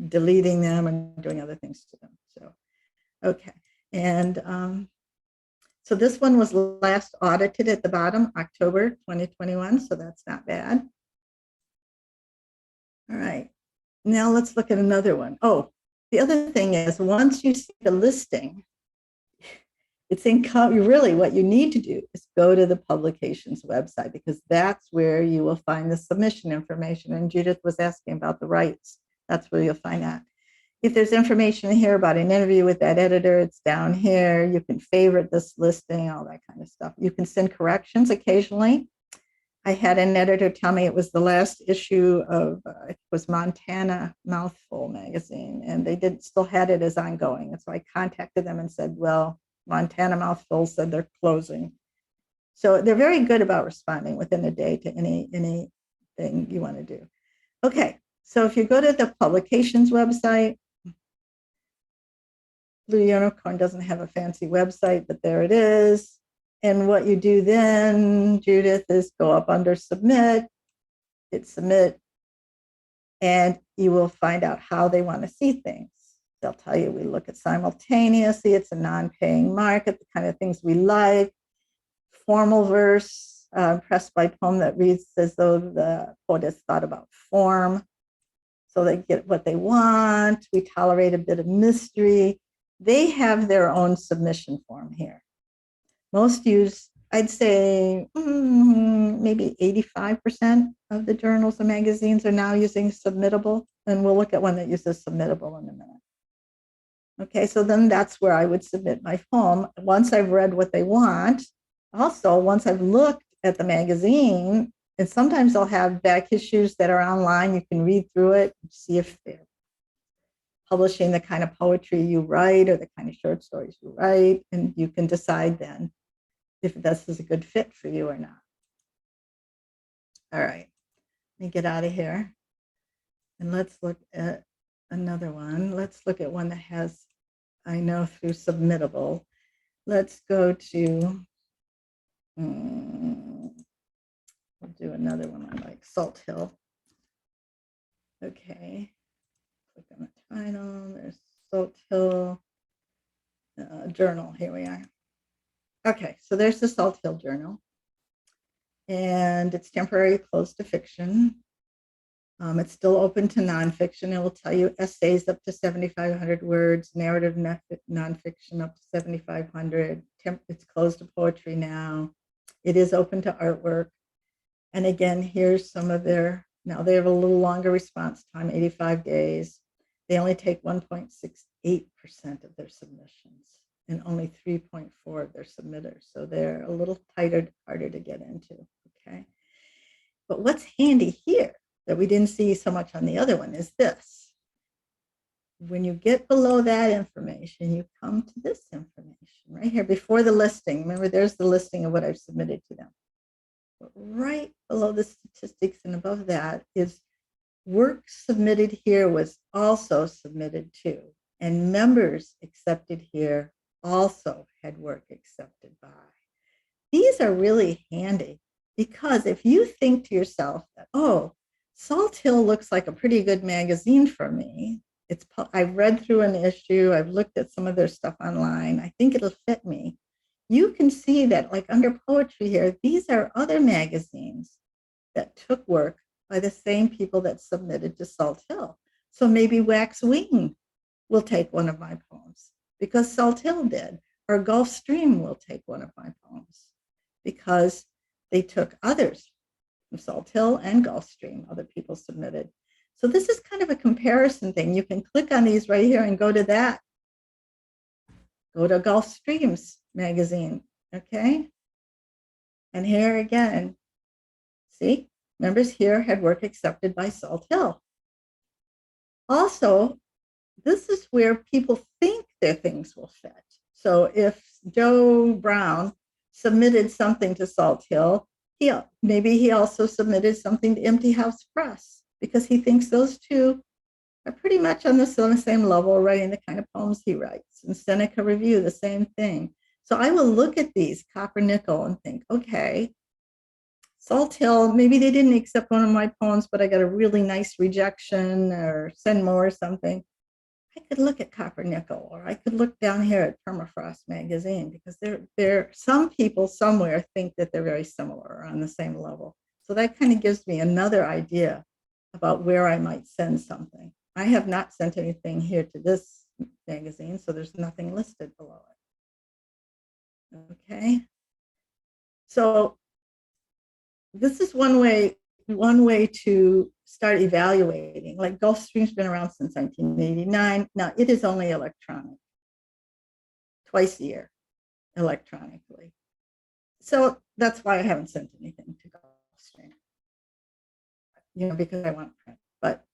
deleting them and doing other things to them. So, okay. And so this one was last audited at the bottom, October 2021. So that's not bad. All right. Now let's look at another one. Oh, the other thing is, once you see the listing, it's really what you need to do is go to the publications website, because that's where you will find the submission information. And Judith was asking about the rights. That's where you'll find that. If there's information here about an interview with that editor, it's down here. You can favorite this listing, all that kind of stuff. You can send corrections occasionally. I had an editor tell me it was the last issue of, it was Montana Mouthful magazine, and they still had it as ongoing. And so I contacted them and said, well, Montana Mouthful said they're closing. So they're very good about responding within a day to anything you want to do. Okay, so if you go to the publications website, Blue Unicorn doesn't have a fancy website, but there it is. And what you do then, Judith, is go up under submit, hit submit, and you will find out how they want to see things. They'll tell you we look at simultaneously, it's a non-paying market, the kind of things we like, formal verse, pressed by poem that reads as though the poet has thought about form. So they get what they want. We tolerate a bit of mystery. They have their own submission form here. Most use, I'd say maybe 85% of the journals and magazines are now using submittable. And we'll look at one that uses submittable in a minute. Okay, so then that's where I would submit my poem. Once I've read what they want, also once I've looked at the magazine, and sometimes they'll have back issues that are online. You can read through it, see if they're publishing the kind of poetry you write or the kind of short stories you write, and you can decide then if this is a good fit for you or not. All right, let me get out of here. And let's look at another one. Let's look at one that has, I know through submittable. Let's go to another one I like, Salt Hill. Okay, click on the title. There's Salt Hill Journal. Here we are. Okay, so there's the Salt Hill Journal, and it's temporarily closed to fiction. It's still open to nonfiction. It will tell you essays up to 7,500 words, narrative nonfiction up to 7,500. It's closed to poetry now. It is open to artwork. And again, here's some of their, now they have a little longer response time, 85 days. They only take 1.68% of their submissions and only 3.4 of their submitters. So they're a little harder to get into, okay? But what's handy here that we didn't see so much on the other one is this. When you get below that information, you come to this information right here before the listing. Remember, there's the listing of what I've submitted to them. But right below the statistics and above that is work submitted here was also submitted to, and members accepted here also had work accepted by. These are really handy because if you think to yourself that, oh, Salt Hill looks like a pretty good magazine for me. I've read through an issue. I've looked at some of their stuff online. I think it'll fit me. You can see that like under poetry here, these are other magazines that took work by the same people that submitted to Salt Hill. So maybe Wax Wing will take one of my poems because Salt Hill did, or Gulf Stream will take one of my poems because they took others from Salt Hill and Gulf Stream, other people submitted. So this is kind of a comparison thing. You can click on these right here and go to that. Go to Gulf Streams magazine, okay? And here again, see, members here had work accepted by Salt Hill. Also, this is where people think their things will fit. So if Joe Brown submitted something to Salt Hill, maybe he also submitted something to Empty House Press because he thinks those two are pretty much on the same level, writing the kind of poems he writes. And Seneca Review, the same thing. So I will look at these, Copper Nickel, and think, okay, Salt Hill, maybe they didn't accept one of my poems, but I got a really nice rejection or send more or something. I could look at Copper Nickel, or I could look down here at Permafrost magazine because some people somewhere think that they're very similar or on the same level. So that kind of gives me another idea about where I might send something. I have not sent anything here to this magazine, so there's nothing listed below it. Okay. So this is one way to start evaluating. Like Gulf Stream's been around since 1989. Now it is only electronic, twice a year, electronically. So that's why I haven't sent anything to Gulf Stream, because I want print. But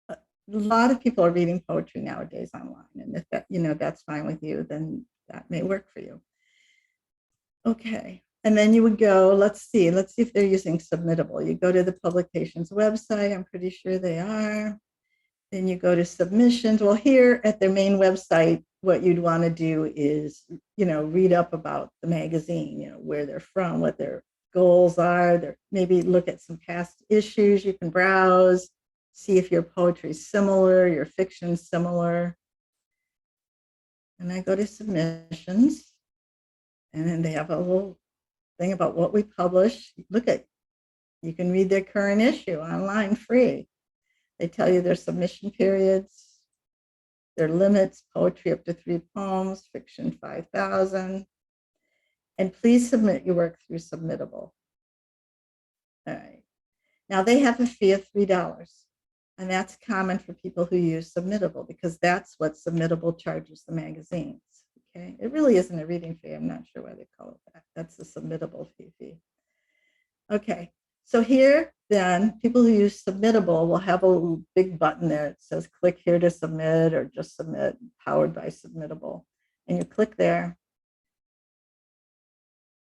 a lot of people are reading poetry nowadays online, and if that, that's fine with you, then that may work for you. Okay. And then you would go, let's see if they're using Submittable. You go to the publication's website. I'm pretty sure they are. Then you go to submissions. Well, here at their main website, what you'd want to do is, read up about the magazine, where they're from, what their goals are. Maybe look at some past issues. You can browse, see if your poetry is similar, your fiction's similar. And I go to submissions, and then they have a little thing about what we publish. You can read their current issue online free. They tell you their submission periods, their limits, poetry up to 3 poems, fiction 5,000. And please submit your work through Submittable. All right. Now they have a fee of $3. And that's common for people who use Submittable because that's what Submittable charges the magazines. Okay, it really isn't a reading fee. I'm not sure why they call it that. That's the Submittable fee. Okay, so here then, people who use Submittable will have a big button there. It says click here to submit or just submit, powered by Submittable. And you click there.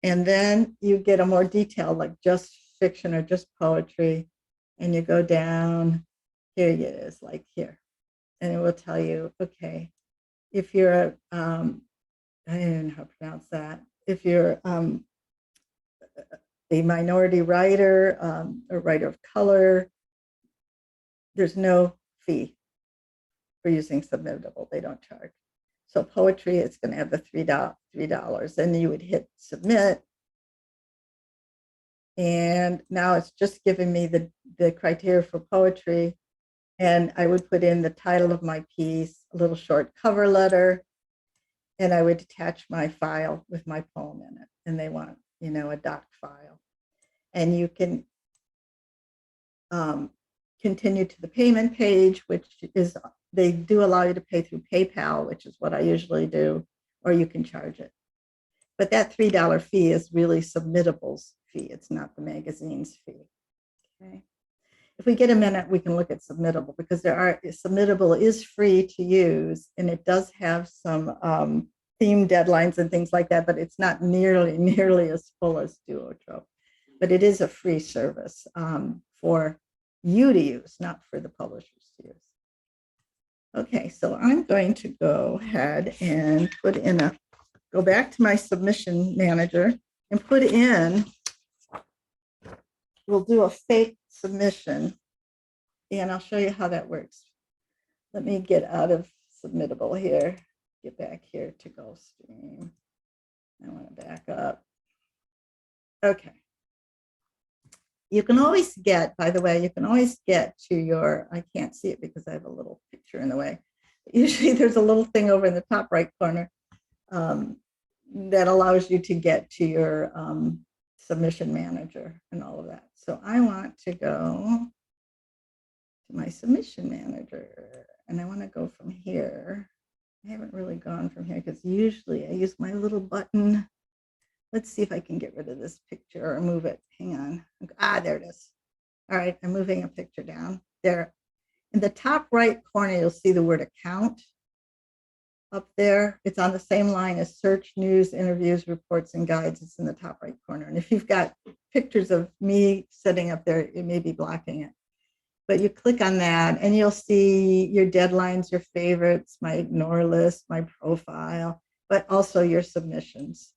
And then you get a more detailed, like just fiction or just poetry. And you go down, here it is, like here. And it will tell you, okay, if you're I don't know how to pronounce that. If you're a minority writer, or writer of color, there's no fee for using Submittable. They don't charge. So poetry, it's going to have the $3. And you would hit submit. And now it's just giving me the criteria for poetry. And I would put in the title of my piece, a little short cover letter, and I would attach my file with my poem in it. And they want, a doc file. And you can continue to the payment page, which is, they do allow you to pay through PayPal, which is what I usually do, or you can charge it. But that $3 fee is really Submittable's fee. It's not the magazine's fee. Okay. If we get a minute, we can look at Submittable, because Submittable is free to use, and it does have some theme deadlines and things like that, but it's not nearly as full as Duotrope. But it is a free service for you to use, not for the publishers to use. Okay, so I'm going to go ahead and go back to my submission manager and put in, we'll do a fake submission, and I'll show you how that works. Let me get out of Submittable here, get back here to Gulfstream. I want to back up. Okay. You can always get, by the way, to your, I can't see it because I have a little picture in the way. Usually there's a little thing over in the top right corner that allows you to get to your submission manager and all of that. So I want to go to my submission manager, and I want to go from here. I haven't really gone from here because usually I use my little button. Let's see if I can get rid of this picture or move it. Hang on. There it is. All right, I'm moving a picture down there. In the top right corner, you'll see the word account up there. It's on the same line as search, news, interviews, reports, and guides. It's in the top right corner. And if you've got pictures of me sitting up there, it may be blocking it. But you click on that and you'll see your deadlines, your favorites, my ignore list, my profile, but also your submissions.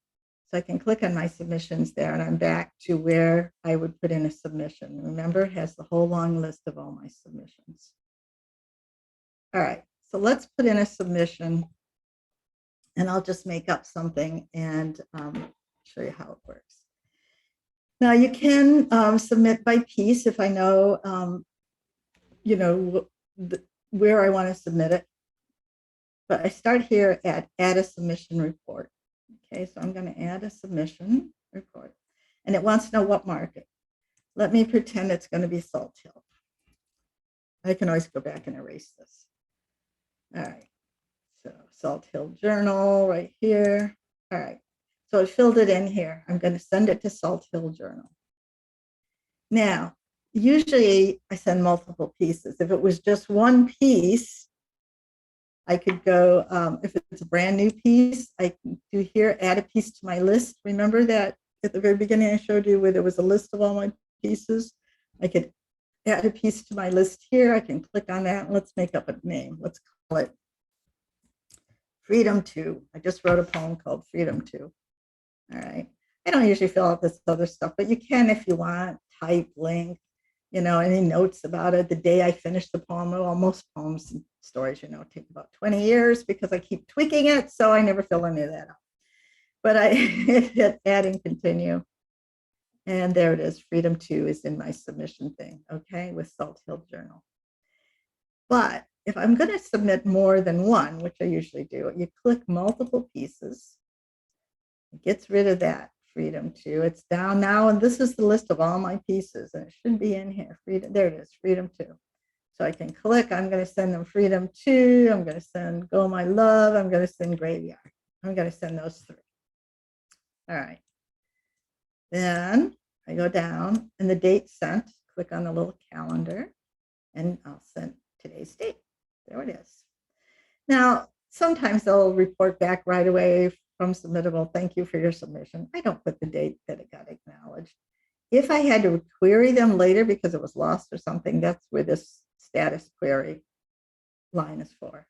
So I can click on my submissions there, and I'm back to where I would put in a submission. Remember, it has the whole long list of all my submissions. All right, so let's put in a submission, and I'll just make up something and show you how it works. Now you can submit by piece if I know, where I want to submit it. But I start here at add a submission report. Okay, so I'm going to add a submission report, and it wants to know what market. Let me pretend it's going to be Salt Hill. I can always go back and erase this. All right, so Salt Hill Journal right here. All right, so I filled it in here. I'm going to send it to Salt Hill Journal. Now, usually I send multiple pieces. If it was just one piece, I could go, if it's a brand new piece, I can do here, add a piece to my list. Remember that at the very beginning I showed you where there was a list of all my pieces? I could add a piece to my list here. I can click on that, and let's make up a name. Let's call it Freedom 2. I just wrote a poem called Freedom 2. All right. I don't usually fill out this other stuff, but you can if you want, type, link, any notes about it. The day I finish the poem, well, most poems and stories, take about 20 years because I keep tweaking it. So I never fill any of that out. But I hit add and continue. And there it is. Freedom 2 is in my submission thing, okay, with Salt Hill Journal. But if I'm going to submit more than one, which I usually do, you click multiple pieces. It gets rid of that. Freedom 2. It's down now, and this is the list of all my pieces, and it should be in here. Freedom, there it is, Freedom 2. So I can click. I'm going to send them Freedom 2. I'm going to send Go My Love. I'm going to send Graveyard. I'm going to send those 3. All right. Then I go down, and the date sent. Click on the little calendar, and I'll send today's date. There it is. Now, sometimes they'll report back right away from Submittable, thank you for your submission. I don't put the date that it got acknowledged. If I had to query them later because it was lost or something, that's where this status query line is for.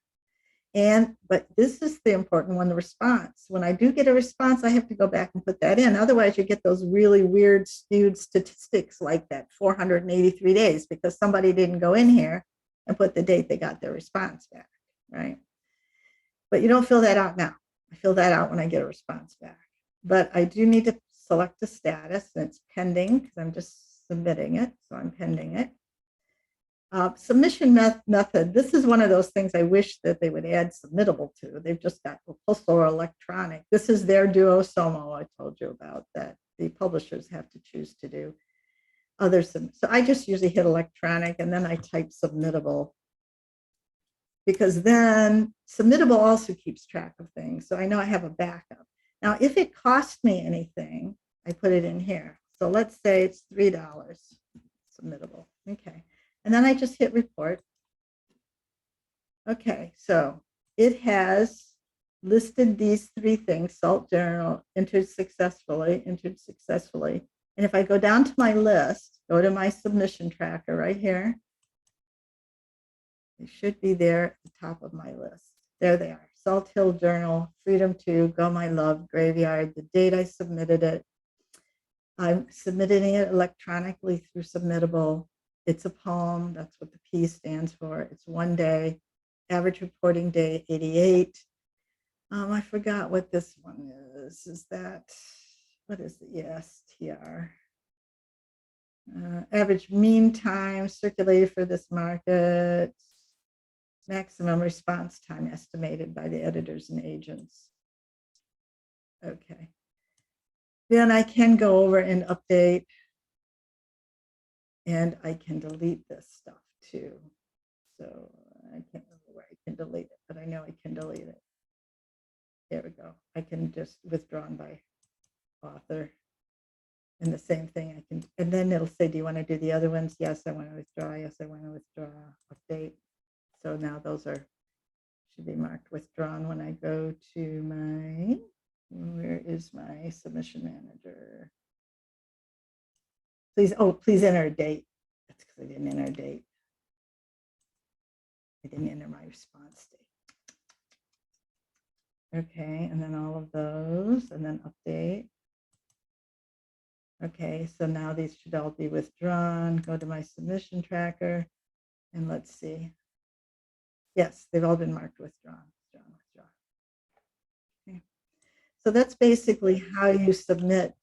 But this is the important one, the response. When I do get a response, I have to go back and put that in. Otherwise, you get those really weird skewed statistics like that 483 days because somebody didn't go in here and put the date they got their response back, right? But you don't fill that out now. I fill that out when I get a response back. But I do need to select the status, and it's pending because I'm just submitting it. So I'm pending it. Submission method. This is one of those things I wish that they would add submittable to. They've just got postal or electronic. This is their Duosomo I told you about that the publishers have to choose to do. So I just usually hit electronic and then I type submittable, because then submittable also keeps track of things. So I know I have a backup. Now, if it costs me anything, I put it in here. So let's say it's $3 submittable. Okay. And then I just hit report. Okay, so it has listed these 3 things: Salt Journal, entered successfully. And if I go down to my list, go to my submission tracker right here, they should be there at the top of my list. There they are: Salt Hill Journal, Freedom 2, Go My Love, Graveyard, the date I submitted it. I'm submitting it electronically through Submittable. It's a poem. That's what the P stands for. It's 1 day. Average reporting day, 88. I forgot what this one is. Is that, what is it? Yes, TR. Average mean time circulated for this market. Maximum response time estimated by the editors and agents. Okay. Then I can go over and update. And I can delete this stuff too. So I can't remember where I can delete it, but I know I can delete it. There we go. I can just withdrawn by author. And the same thing I can, and then it'll say, do you want to do the other ones? Yes, I want to withdraw. Yes, I want to withdraw. Update. So now those should be marked withdrawn when I go to my, where is my submission manager? Please enter a date. That's because I didn't enter a date. I didn't enter my response date. Okay, and then all of those, and then update. Okay, so now these should all be withdrawn. Go to my submission tracker, and let's see. Yes, they've all been marked withdrawn. Okay. So that's basically how you submit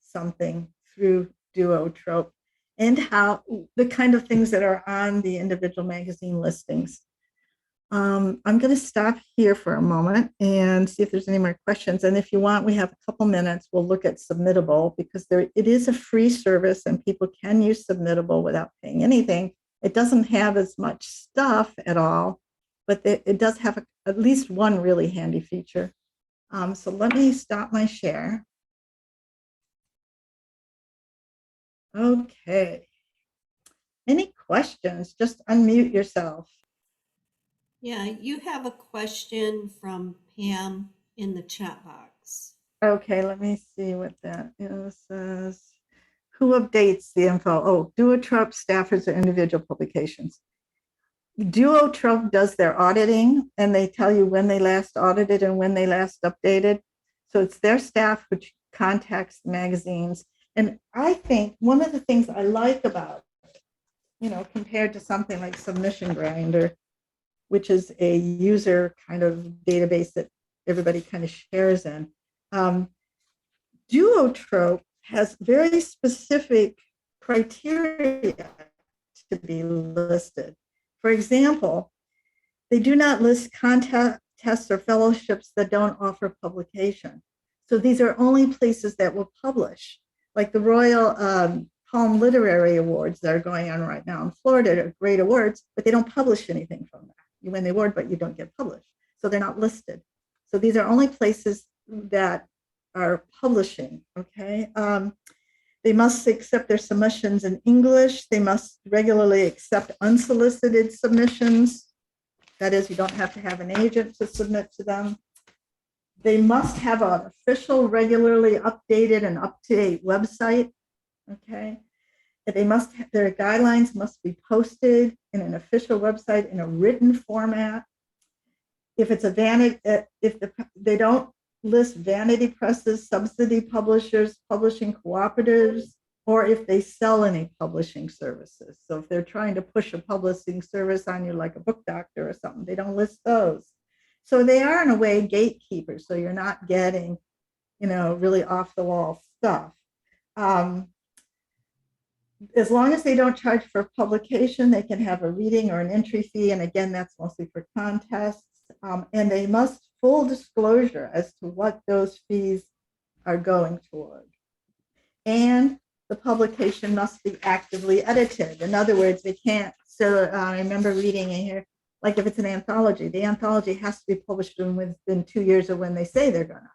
something through Duotrope, and how the kind of things that are on the individual magazine listings. I'm going to stop here for a moment and see if there's any more questions. And if you want, we have a couple minutes. We'll look at Submittable, because it is a free service and people can use Submittable without paying anything. It doesn't have as much stuff at all, but it does have at least one really handy feature. So let me stop my share. Okay. Any questions? Just unmute yourself. Yeah, you have a question from Pam in the chat box. Okay, let me see what that is. Says, who updates the info? Oh, Duotrope staffers or individual publications. Duotrope does their auditing, and they tell you when they last audited and when they last updated. So it's their staff which contacts the magazines. And I think one of the things I like about it, compared to something like Submission Grinder, which is a user kind of database that everybody kind of shares in, Duotrope has very specific criteria to be listed. For example, they do not list contests or fellowships that don't offer publication. So these are only places that will publish, like the Royal Palm Literary Awards that are going on right now in Florida are great awards, but they don't publish anything from that. You win the award, but you don't get published. So they're not listed. So these are only places that are publishing, okay? They must accept their submissions in English. They must regularly accept unsolicited submissions. That is, you don't have to have an agent to submit to them. They must have an official, regularly updated and up-to-date website, okay? Their guidelines must be posted in an official website in a written format. if it's a vanity, they don't list vanity presses, subsidy publishers, publishing cooperatives, or if they sell any publishing services. So if they're trying to push a publishing service on you, like a book doctor or something, they don't list those. So they are in a way gatekeepers. So you're not getting, really off the wall stuff. As long as they don't charge for publication, they can have a reading or an entry fee. And again, that's mostly for contests. And they must full disclosure as to what those fees are going toward. And the publication must be actively edited. In other words, they can't. So I remember reading in here, like if it's an anthology, the anthology has to be published within 2 years of when they say they're gonna.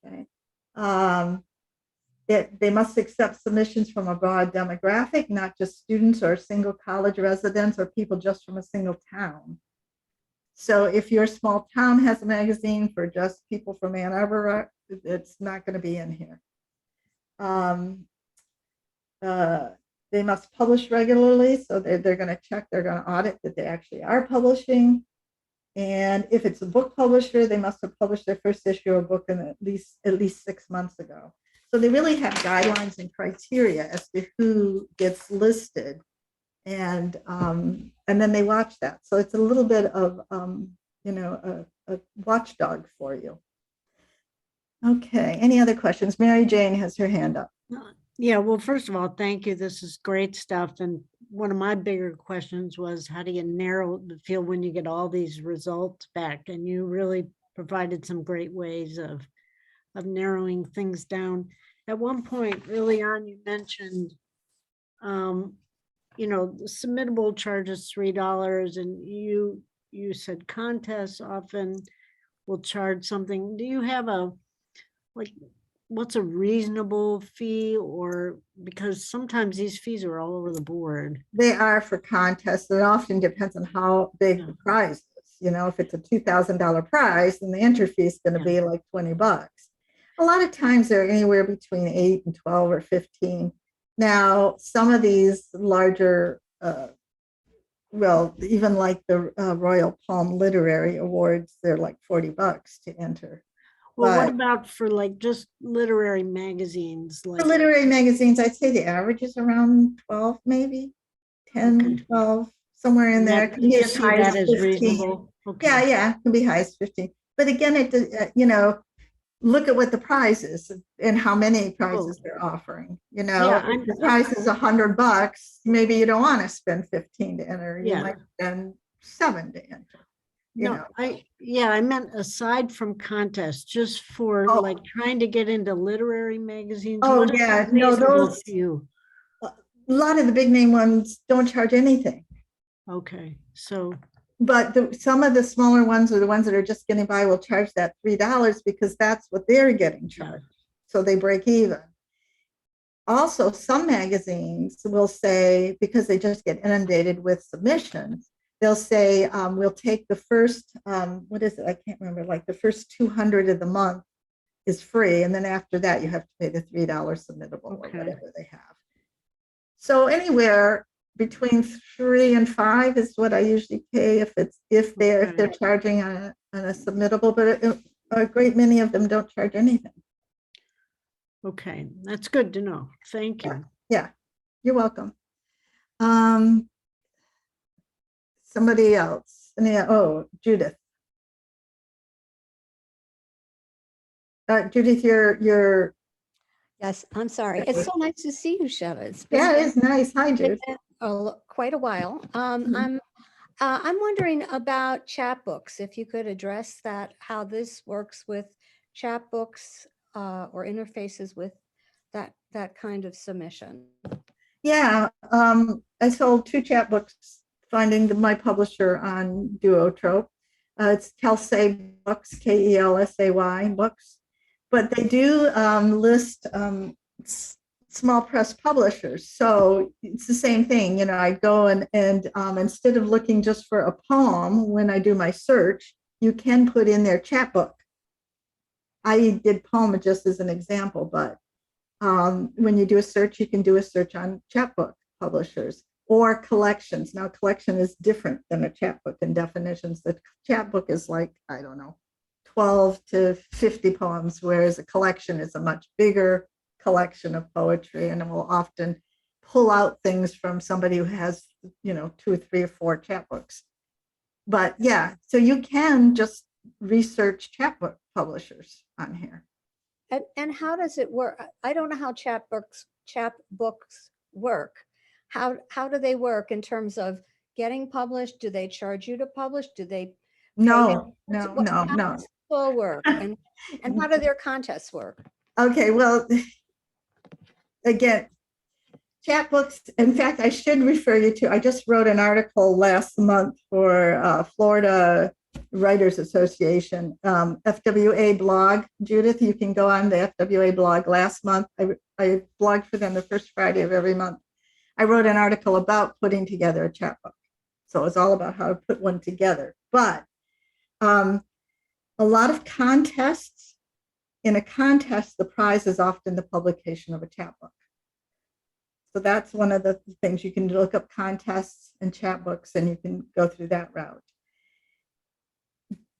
Okay. They must accept submissions from a broad demographic, not just students or single college residents or people just from a single town. So if your small town has a magazine for just people from Ann Arbor, it's not going to be in here. They must publish regularly, so they're going to check, they're going to audit that they actually are publishing. And if it's a book publisher, they must have published their first issue of a book in at least 6 months ago. So they really have guidelines and criteria as to who gets listed, and then they watch that. So it's a little bit of a watchdog for you. Okay. Any other questions? Mary Jane has her hand up. Yeah, well, first of all, thank you. This is great stuff. And one of my bigger questions was, how do you narrow the field when you get all these results back? And you really provided some great ways of narrowing things down. At one point early on, you mentioned, the submittable charges $3, and you said contests often will charge something. Do you have what's a reasonable fee? Or because sometimes these fees are all over the board. They are for contests. It often depends on how big the prize is. If it's a $2,000 prize, then the entry fee is going to be like $20. A lot of times they're anywhere between 8 and 12 or 15. Now, some of these larger, even like the Royal Palm Literary Awards, they're like $40 to enter. Well, what about for just literary magazines? For literary magazines, I'd say the average is around 12, maybe 10, Okay. 12, somewhere in there. You see that as 15. reasonable? Okay. Yeah, it can be high as 15. But again, look at what the prize is and how many prizes they're offering. If the prize is $100, maybe you don't want to spend 15 to enter. You might spend 7 to enter. I meant aside from contests, just for trying to get into literary magazines. Oh yeah, no, those. A lot of the big name ones don't charge anything. Okay, so. But some of the smaller ones, or the ones that are just getting by, will charge that $3 because that's what they're getting charged. So they break even. Also, some magazines will say, because they just get inundated with submissions, they'll say, we'll take the first, what is it? I can't remember, like the first 200 of the month is free. And then after that, you have to pay the $3 submittable or whatever they have. So anywhere between 3 and 5 is what I usually pay if they're charging on a submittable, but a great many of them don't charge anything. Okay, that's good to know. Thank you. Yeah, you're welcome. Somebody else. Judith. Judith, you're. Yes, I'm sorry. It's so nice to see you, Shutta. It's Yeah, it is nice. Hi, Judith. Quite a while. I'm wondering about chapbooks. If you could address that, how this works with chapbooks or interfaces with that kind of submission. Yeah, I sold 2 chapbooks, finding my publisher on Duotrope. It's Kelsay Books, K-E-L-S-A-Y Books. But they do list small press publishers. So it's the same thing. I go and instead of looking just for a poem when I do my search, you can put in their chapbook. I did poem just as an example, but when you do a search, you can do a search on chapbook publishers. or collections. Now, collection is different than a chapbook in definitions. The chapbook is like, I don't know, 12 to 50 poems, whereas a collection is a much bigger collection of poetry, and it will often pull out things from somebody who has, 2 or 3 or 4 chapbooks. But yeah, so you can just research chapbook publishers on here. And how does it work? I don't know how chapbooks work. How do they work in terms of getting published? Do they charge you to publish? Do they? No, How no. does it all work? And how do their contests work? Okay, well, again, chapbooks, in fact, I should refer you to, I just wrote an article last month for Florida Writers Association, FWA blog. Judith, you can go on the FWA blog. Last month, I blogged for them the first Friday of every month. I wrote an article about putting together a chapbook. So it's all about how to put one together. But a lot of contests, in a contest, the prize is often the publication of a chapbook. So that's one of the things. You can look up contests and chapbooks, and you can go through that route.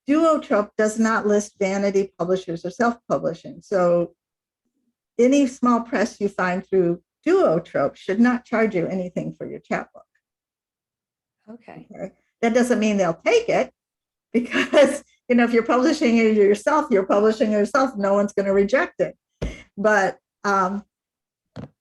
Duotrope does not list vanity publishers or self-publishing. So any small press you find through Duotrope should not charge you anything for your chapbook. Okay. That doesn't mean they'll take it, because if you're publishing it yourself, you're publishing it yourself. No one's going to reject it. But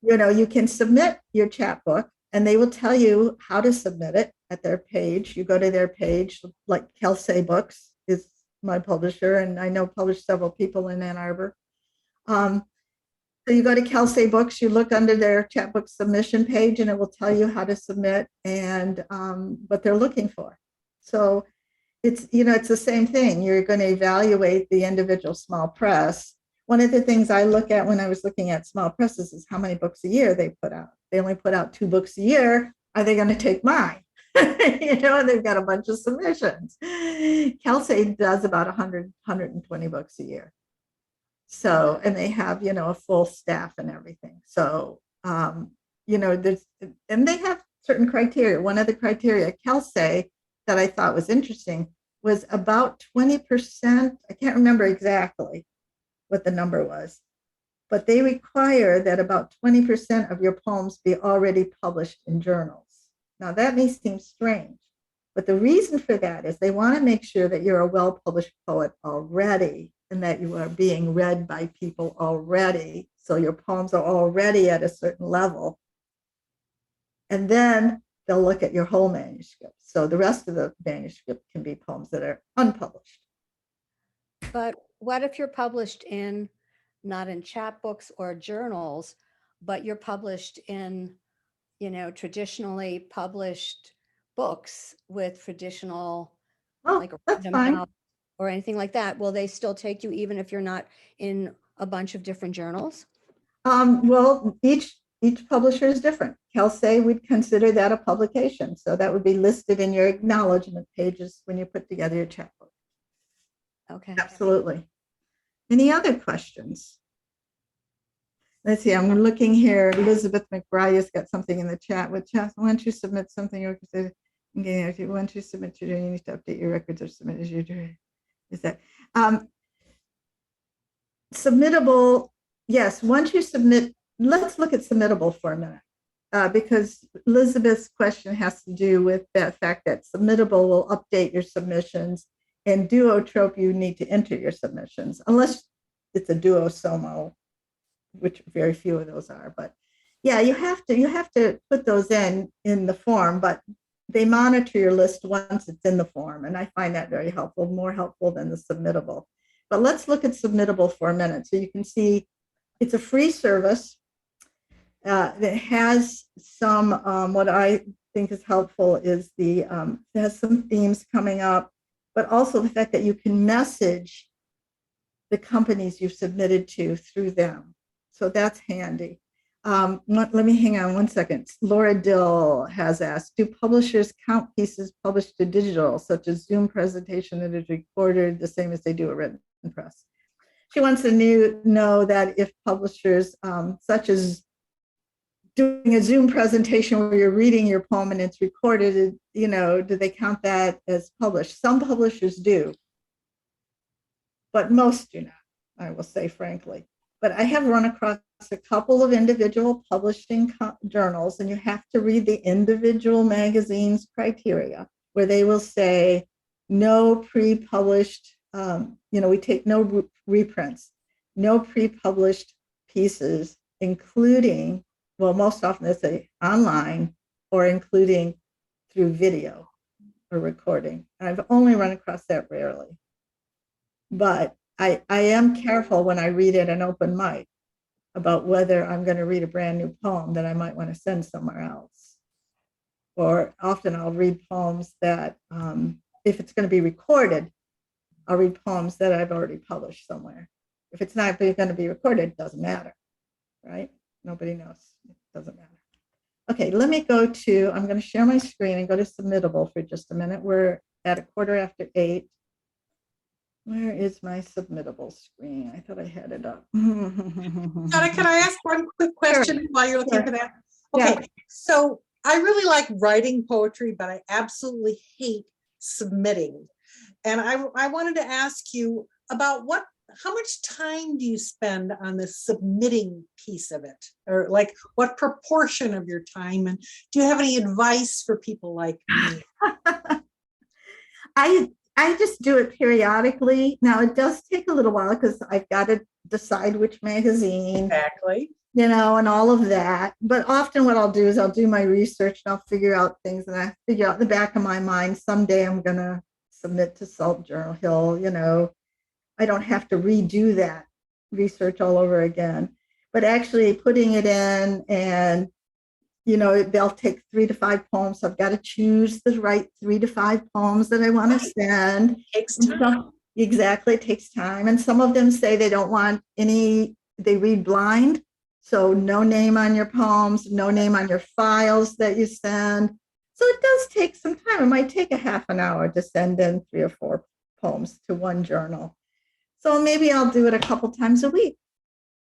you can submit your chapbook, and they will tell you how to submit it at their page. You go to their page, like Kelsey Books is my publisher, and I know published several people in Ann Arbor. So you go to Kelsey Books, you look under their chapbook submission page, and it will tell you how to submit and what they're looking for. So it's the same thing. You're going to evaluate the individual small press. One of the things I look at when I was looking at small presses is how many books a year they put out. They only put out 2 books a year. Are they going to take mine? And they've got a bunch of submissions. Kelsey does about 120 books a year. So, and they have, a full staff and everything. So, and they have certain criteria. One of the criteria, Kelsey, that I thought was interesting was about 20%. I can't remember exactly what the number was, but they require that about 20% of your poems be already published in journals. Now, that may seem strange, but the reason for that is they want to make sure that you're a well-published poet already, and that you are being read by people already. So your poems are already at a certain level. And then they'll look at your whole manuscript. So the rest of the manuscript can be poems that are unpublished. But what if you're published not in chapbooks or journals, but you're published in, traditionally published books with traditional, like that's fine. Or anything like that? Will they still take you even if you're not in a bunch of different journals? Well, each publisher is different. Kelsey would consider that a publication. So that would be listed in your acknowledgement pages when you put together your chapbook. Okay. Absolutely. Any other questions? Let's see, I'm looking here. Elizabeth McBride has got something in the chat. Why don't you submit something? Once you submit, you need to update your records or submit as you do. Is that submittable? Yes, once you submit, let's look at submittable for a minute, because Elizabeth's question has to do with that fact that submittable will update your submissions, and Duotrope, you need to enter your submissions, unless it's a duosomo, which very few of those are. But yeah, you have to put those in the form, but they monitor your list once it's in the form, and I find that very helpful, more helpful than the submittable. But let's look at submittable for a minute. So you can see it's a free service that has some, what I think is helpful is it has some themes coming up, but also the fact that you can message the companies you've submitted to through them. So that's handy. Let me hang on one second. Laura Dill has asked, do publishers count pieces published to digital, such as Zoom presentation that is recorded the same as they do a written press? She wants to know that if publishers such as doing a Zoom presentation where you're reading your poem and it's recorded, you know, do they count that as published? Some publishers do, but most do not, I will say frankly. But I have run across a couple of individual publishing journals, and you have to read the individual magazine's criteria, where they will say no pre-published, you know, we take no reprints, no pre-published pieces, including, well, most often they say online or including through video or recording. I've only run across that rarely. But I am careful when I read at an open mic about whether I'm going to read a brand new poem that I might want to send somewhere else. Or often I'll read poems that, if it's going to be recorded, I'll read poems that I've already published somewhere. If it's not going to be recorded, it doesn't matter, right? Nobody knows. It doesn't matter. Okay, let me go to, I'm going to share my screen and go to Submittable for just a minute. We're at 8:15. Where is my Submittable screen? I thought I had it up. Shutta, can I ask one quick question while you're looking for that? Okay, Yeah. so I really like writing poetry, but I absolutely hate submitting. And I wanted to ask you about how much time do you spend on the submitting piece of it? Or like what proportion of your time? And do you have any advice for people like me? I just do it periodically. Now it does take a little while because I've got to decide which magazine, Exactly. you know, and all of that. But often what I'll do is I'll do my research and I'll figure out things, and I figure out in the back of my mind, someday I'm going to submit to Salt Journal Hill, you know. I don't have to redo that research all over again. But actually putting it in, and you know, they'll take 3 to 5 poems. So I've got to choose the right 3 to 5 poems that I want to send. Takes time. Exactly, it takes time. And some of them say they don't want any, they read blind. So no name on your poems, no name on your files that you send. So it does take some time. It might take a half an hour to send in 3 or 4 poems to one journal. So maybe I'll do it a couple times a week.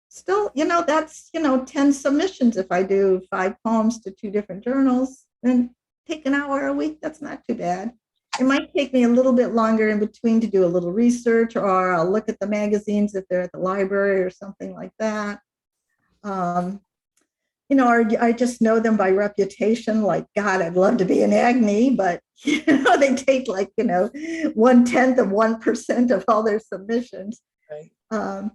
Still, you know, that's, you know, 10 submissions. If I do 5 poems to 2 different journals, then take an hour a week. That's not too bad. It might take me a little bit longer in between to do a little research, or I'll look at the magazines if they're at the library or something like that. You know, or I just know them by reputation. Like, God, I'd love to be in Agni, but you know, they take like, you know, 1/10 of 1% of all their submissions. Right.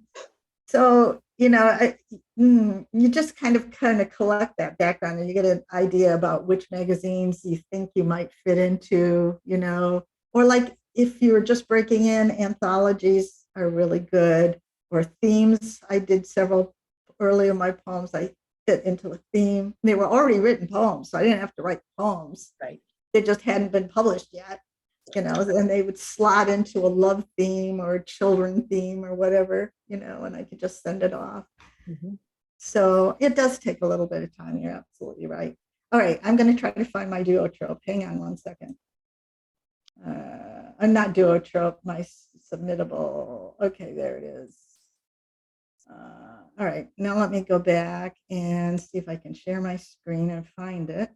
So, you know, you just kind of collect that background, and you get an idea about which magazines you think you might fit into, you know, or like if you're just breaking in, anthologies are really good, or themes. I did several earlier, my poems, I fit into a theme. They were already written poems, so I didn't have to write poems. Right. They just hadn't been published yet, you know, and they would slot into a love theme or a children theme or whatever, you know, and I could just send it off. Mm-hmm. So it does take a little bit of time. You're absolutely right. All right, I'm going to try to find my Duotrope. Hang on one second. I'm not Duotrope, my Submittable. Okay, there it is. All right, now let me go back and see if I can share my screen and find it.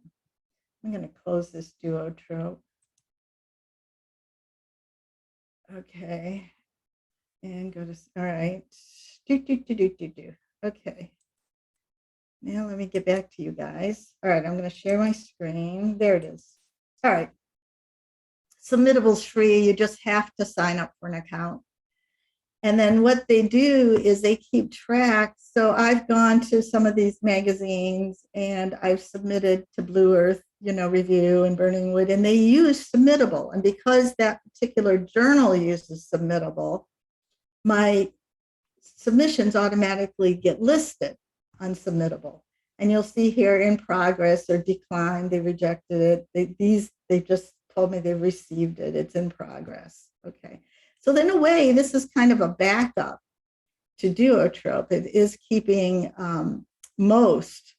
I'm going to close this Duotrope. Okay, and go to, all right. Okay. Now let me get back to you guys. All right, I'm going to share my screen. There it is. All right. Submittable's free. You just have to sign up for an account. And then what they do is they keep track. So I've gone to some of these magazines and I've submitted to Blue Earth, you know, Review and Burning Wood, and they use Submittable. And because that particular journal uses Submittable, my submissions automatically get listed on Submittable. And you'll see here in progress or declined, they rejected it. They just told me they've received it. It's in progress. Okay. So in a way, this is kind of a backup to Duotrope. It is keeping most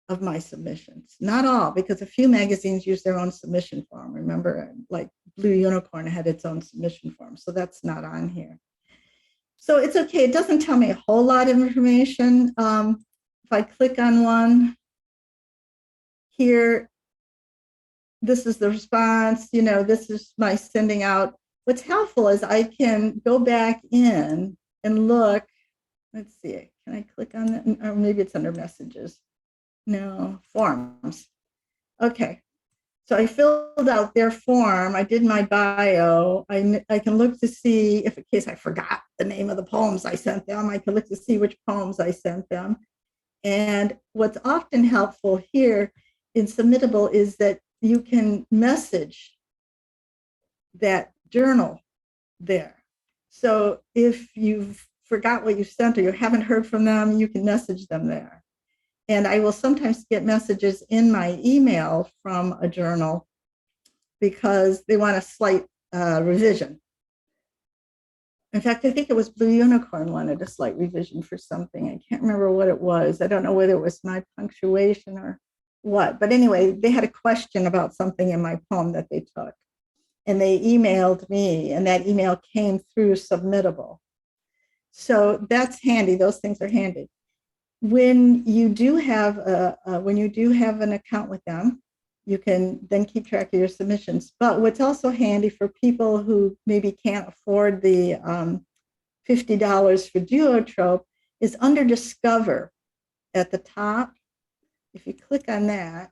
of my submissions, not all, because a few magazines use their own submission form. Remember, like Blue Unicorn had its own submission form, so that's not on here. So it's okay. It doesn't tell me a whole lot of information. If I click on one, here, this is the response, this is my sending out. What's helpful is I can go back in and look. Let's see, can I click on that? Or maybe it's under messages. No, forms. Okay, so I filled out their form. I did my bio. I can look to see if in case I forgot the name of the poems I sent them, I can look to see which poems I sent them. And what's often helpful here in Submittable is that you can message that journal there. So if you've forgot what you sent or you haven't heard from them, you can message them there. And I will sometimes get messages in my email from a journal because they want a slight revision. In fact, I think it was Blue Unicorn wanted a slight revision for something. I can't remember what it was. I don't know whether it was my punctuation or what. But anyway, they had a question about something in my poem that they took. And they emailed me, and that email came through Submittable. So that's handy. Those things are handy. When you do have an account with them, you can then keep track of your submissions. But what's also handy for people who maybe can't afford the $50 for Duotrope is under Discover at the top. If you click on that,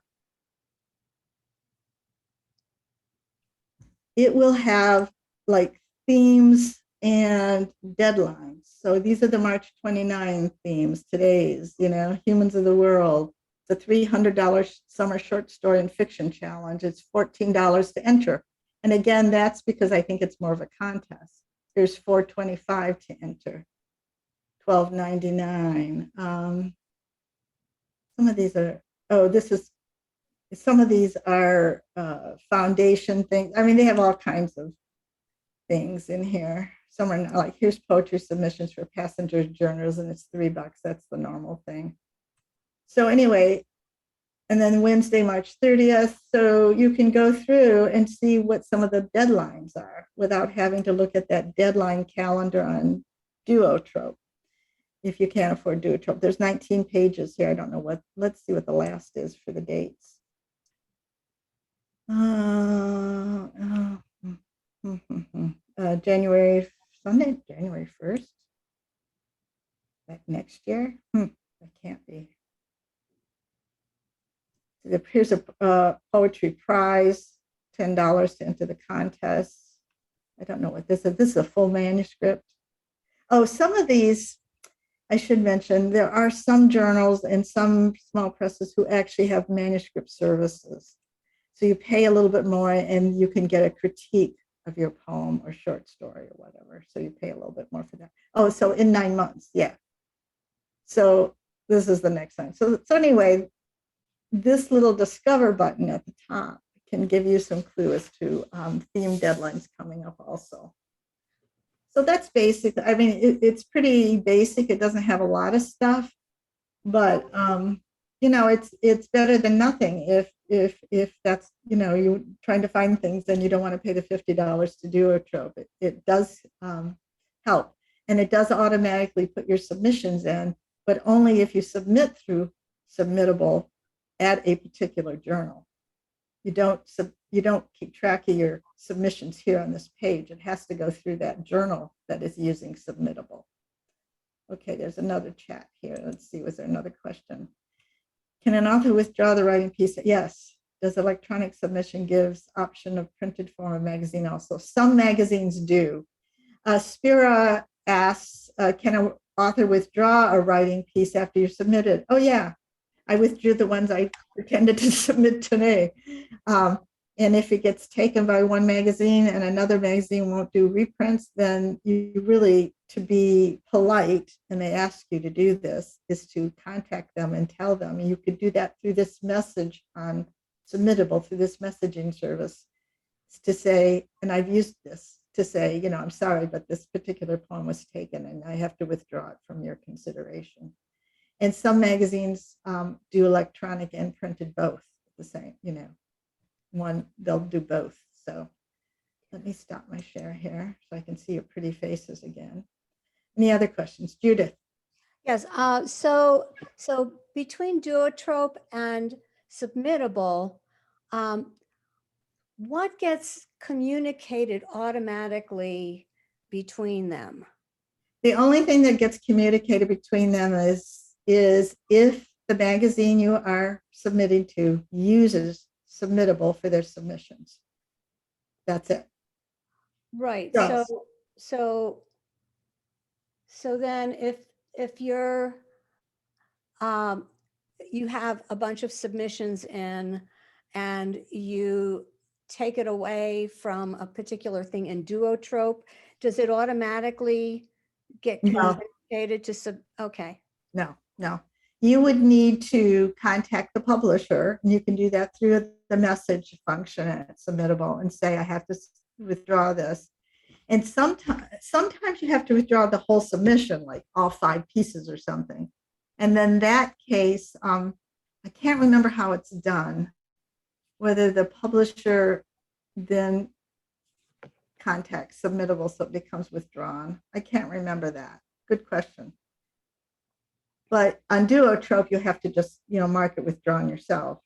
it will have like themes and deadlines. So these are the March 29 themes. Today's, Humans of the World, the $300 summer short story and fiction challenge. It's $14 to enter. And again, that's because I think it's more of a contest. There's $4.25 to enter, $12.99. Some of these are, some of these are foundation things. I mean, they have all kinds of things in here. Some are like, here's poetry submissions for passenger journals, and it's $3. That's the normal thing. So anyway, and then Wednesday, March 30th. So you can go through and see what some of the deadlines are without having to look at that deadline calendar on Duotrope. If you can't afford Duotrope, there's 19 pages here. I don't know what, let's see what the last is for the dates. Sunday, January 1st. That next year? That can't be. Here's a poetry prize, $10 to enter the contest. I don't know what this is. This is a full manuscript. Oh, some of these, I should mention, there are some journals and some small presses who actually have manuscript services. So you pay a little bit more and you can get a critique of your poem or short story or whatever. So you pay a little bit more for that. Oh, so in 9 months, yeah. So this is the next line. So anyway, this little Discover button at the top can give you some clue as to theme deadlines coming up also. So that's basic. I mean, it's pretty basic. It doesn't have a lot of stuff, but it's better than nothing. If that's, you're trying to find things and you don't want to pay the $50 to do a trope. It does help, and it does automatically put your submissions in, but only if you submit through Submittable at a particular journal. You don't keep track of your submissions here on this page. It has to go through that journal that is using Submittable. Okay, there's another chat here. Let's see, was there another question? Can an author withdraw the writing piece? Yes. Does electronic submission gives option of printed form of magazine also? Some magazines do. Spira asks, can an author withdraw a writing piece after you submit it? Oh yeah, I withdrew the ones I pretended to submit today. And if it gets taken by one magazine and another magazine won't do reprints, then you really, to be polite, and they ask you to do this, is to contact them and tell them. You could do that through this message on Submittable, through this messaging service, to say, and I've used this to say, I'm sorry, but this particular poem was taken and I have to withdraw it from your consideration. And some magazines do electronic and printed both the same, one, they'll do both. So let me stop my share here so I can see your pretty faces again. Any other questions? Judith? Yes, so between Duotrope and submittable, what gets communicated automatically between them? The only thing that gets communicated between them is if the magazine you are submitting to uses submittable for their submissions. That's it. Right. Yes. So then if you're you have a bunch of submissions in and you take it away from a particular thing in Duotrope, does it automatically get No. communicated to okay. No. You would need to contact the publisher, and you can do that through the message function at Submittable and say, I have to withdraw this. And sometimes you have to withdraw the whole submission, like all 5 pieces or something. And then that case, I can't remember how it's done, whether the publisher then contacts Submittable so it becomes withdrawn. I can't remember that. Good question. But on Duotrope, you have to just, mark it withdrawn yourself.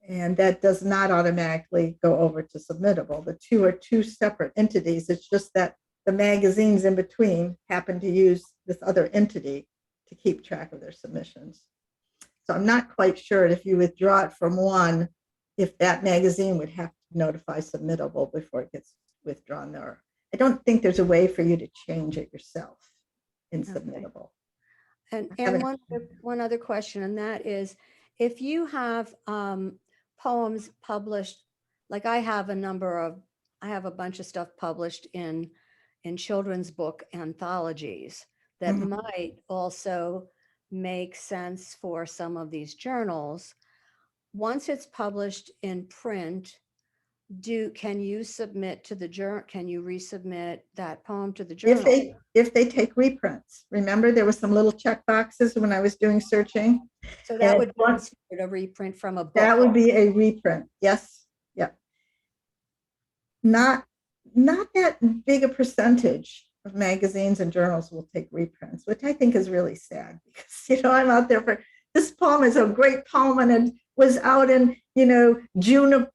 And that does not automatically go over to Submittable. The two are 2 separate entities. It's just that the magazines in between happen to use this other entity to keep track of their submissions. So I'm not quite sure if you withdraw it from one, if that magazine would have to notify Submittable before it gets withdrawn there. I don't think there's a way for you to change it yourself in Submittable. And one other question, and that is, if you have poems published, like I have a bunch of stuff published in children's book anthologies that might also make sense for some of these journals. Once it's published in print, can you submit to the journal? Can you resubmit that poem to the journal? If they take reprints. Remember, there were some little check boxes when I was doing searching. So that would be a reprint from a book. That would be a reprint. Yes. Yep. Not that big a percentage of magazines and journals will take reprints, which I think is really sad because I'm out there for this poem is a great poem and it was out in June of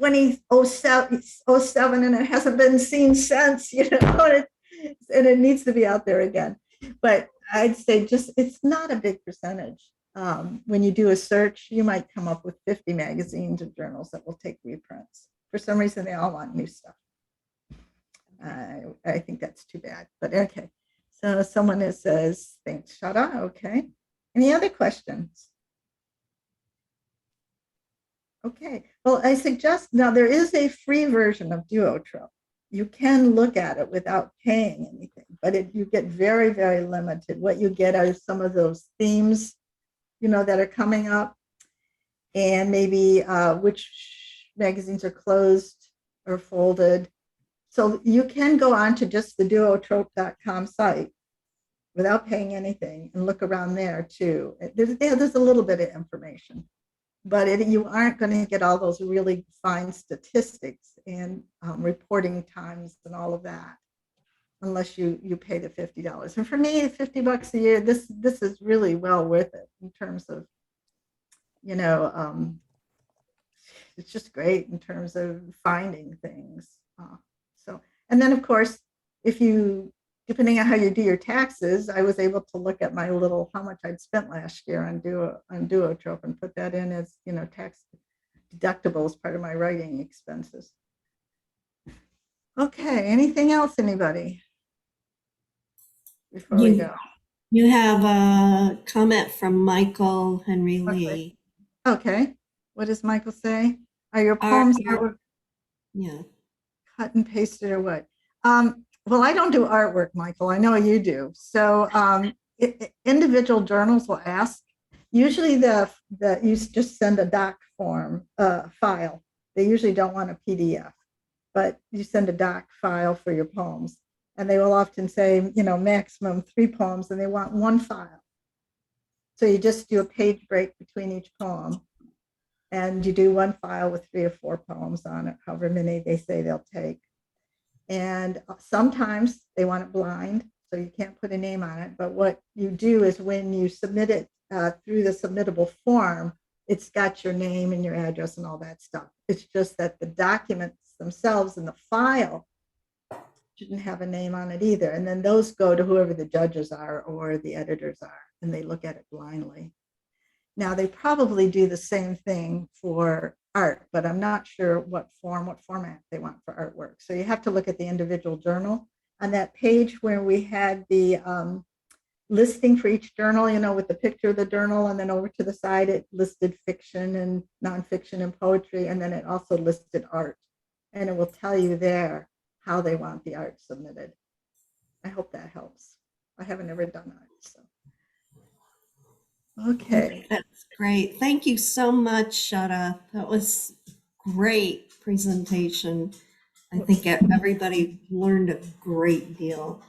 2007 and it hasn't been seen since, and it needs to be out there again. But I'd say it's not a big percentage. When you do a search, you might come up with 50 magazines or journals that will take reprints. For some reason, they all want new stuff. I think that's too bad, but okay. So someone that says, thanks, Shutta. Okay. Any other questions? Okay, well, I suggest now there is a free version of Duotrope. You can look at it without paying anything, but you get very, very limited. What you get are some of those themes, that are coming up, and maybe which magazines are closed or folded. So you can go on to just the duotrope.com site without paying anything and look around there too. There's a little bit of information. But you aren't going to get all those really fine statistics and reporting times and all of that unless you pay the $50. And for me, $50 a year, this is really well worth it in terms of, it's just great in terms of finding things. And then of course, depending on how you do your taxes, I was able to look at how much I'd spent last year on Duotrope and put that in as, tax deductible as part of my writing expenses. Okay, anything else, anybody? Before we go. You have a comment from Michael Henry Lee. Okay, what does Michael say? Are your poems yeah, cut and pasted or what? Well, I don't do artwork, Michael. I know you do. So individual journals will ask. Usually you just send a doc form file. They usually don't want a PDF, but you send a doc file for your poems. And they will often say, maximum 3 poems, and they want 1 file. So you just do a page break between each poem. And you do 1 file with 3 or 4 poems on it, however many they say they'll take. And sometimes they want it blind, so you can't put a name on it. But what you do is when you submit it through the submittable form, it's got your name and your address and all that stuff. It's just that the documents themselves in the file shouldn't have a name on it either. And then those go to whoever the judges are or the editors are, and they look at it blindly. Now, they probably do the same thing for art, but I'm not sure what format they want for artwork. So you have to look at the individual journal. On that page where we had the listing for each journal, you know, with the picture of the journal, and then over to the side, it listed fiction and nonfiction and poetry, and then it also listed art. And it will tell you there how they want the art submitted. I hope that helps. I haven't ever done art, so. Okay. That's great. Thank you so much, Shutta. That was great presentation. I think everybody learned a great deal.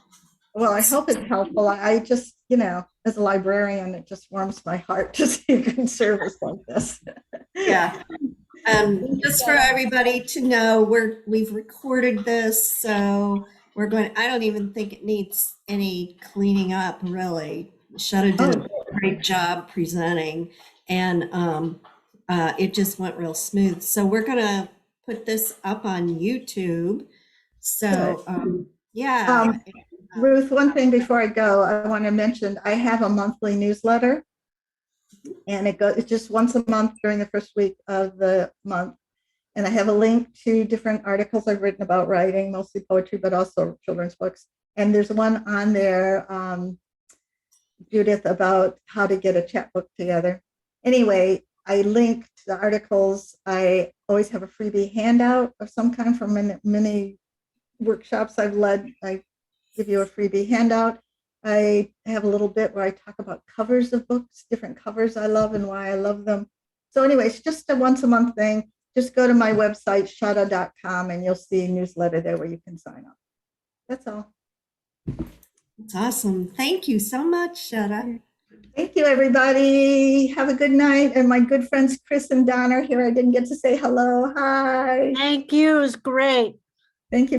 Well, I hope it's helpful. I just, you know, as a librarian, it just warms my heart to see good service like this. Yeah. Just for everybody to know, we've recorded this, so we're going. I don't even think it needs any cleaning up, really. Shutta did a great job presenting, and it just went real smooth. So we're gonna put this up on YouTube. So yeah. Ruth, one thing before I go, I want to mention I have a monthly newsletter, and it's just once a month during the first week of the month. And I have a link to different articles I've written about writing, mostly poetry, but also children's books. And there's one on there, Judith, about how to get a chapbook together. Anyway, I link to the articles. I always have a freebie handout of some kind from many workshops I've led. I give you a freebie handout. I have a little bit where I talk about covers of books, different covers I love and why I love them. So anyway, it's just a once a month thing. Just go to my website, shutta.com, and you'll see a newsletter there where you can sign up. That's all. That's awesome. Thank you so much, Shutta. Thank you, everybody. Have a good night. And my good friends, Chris and Don, are here. I didn't get to say hello. Hi. Thank you. It was great. Thank you.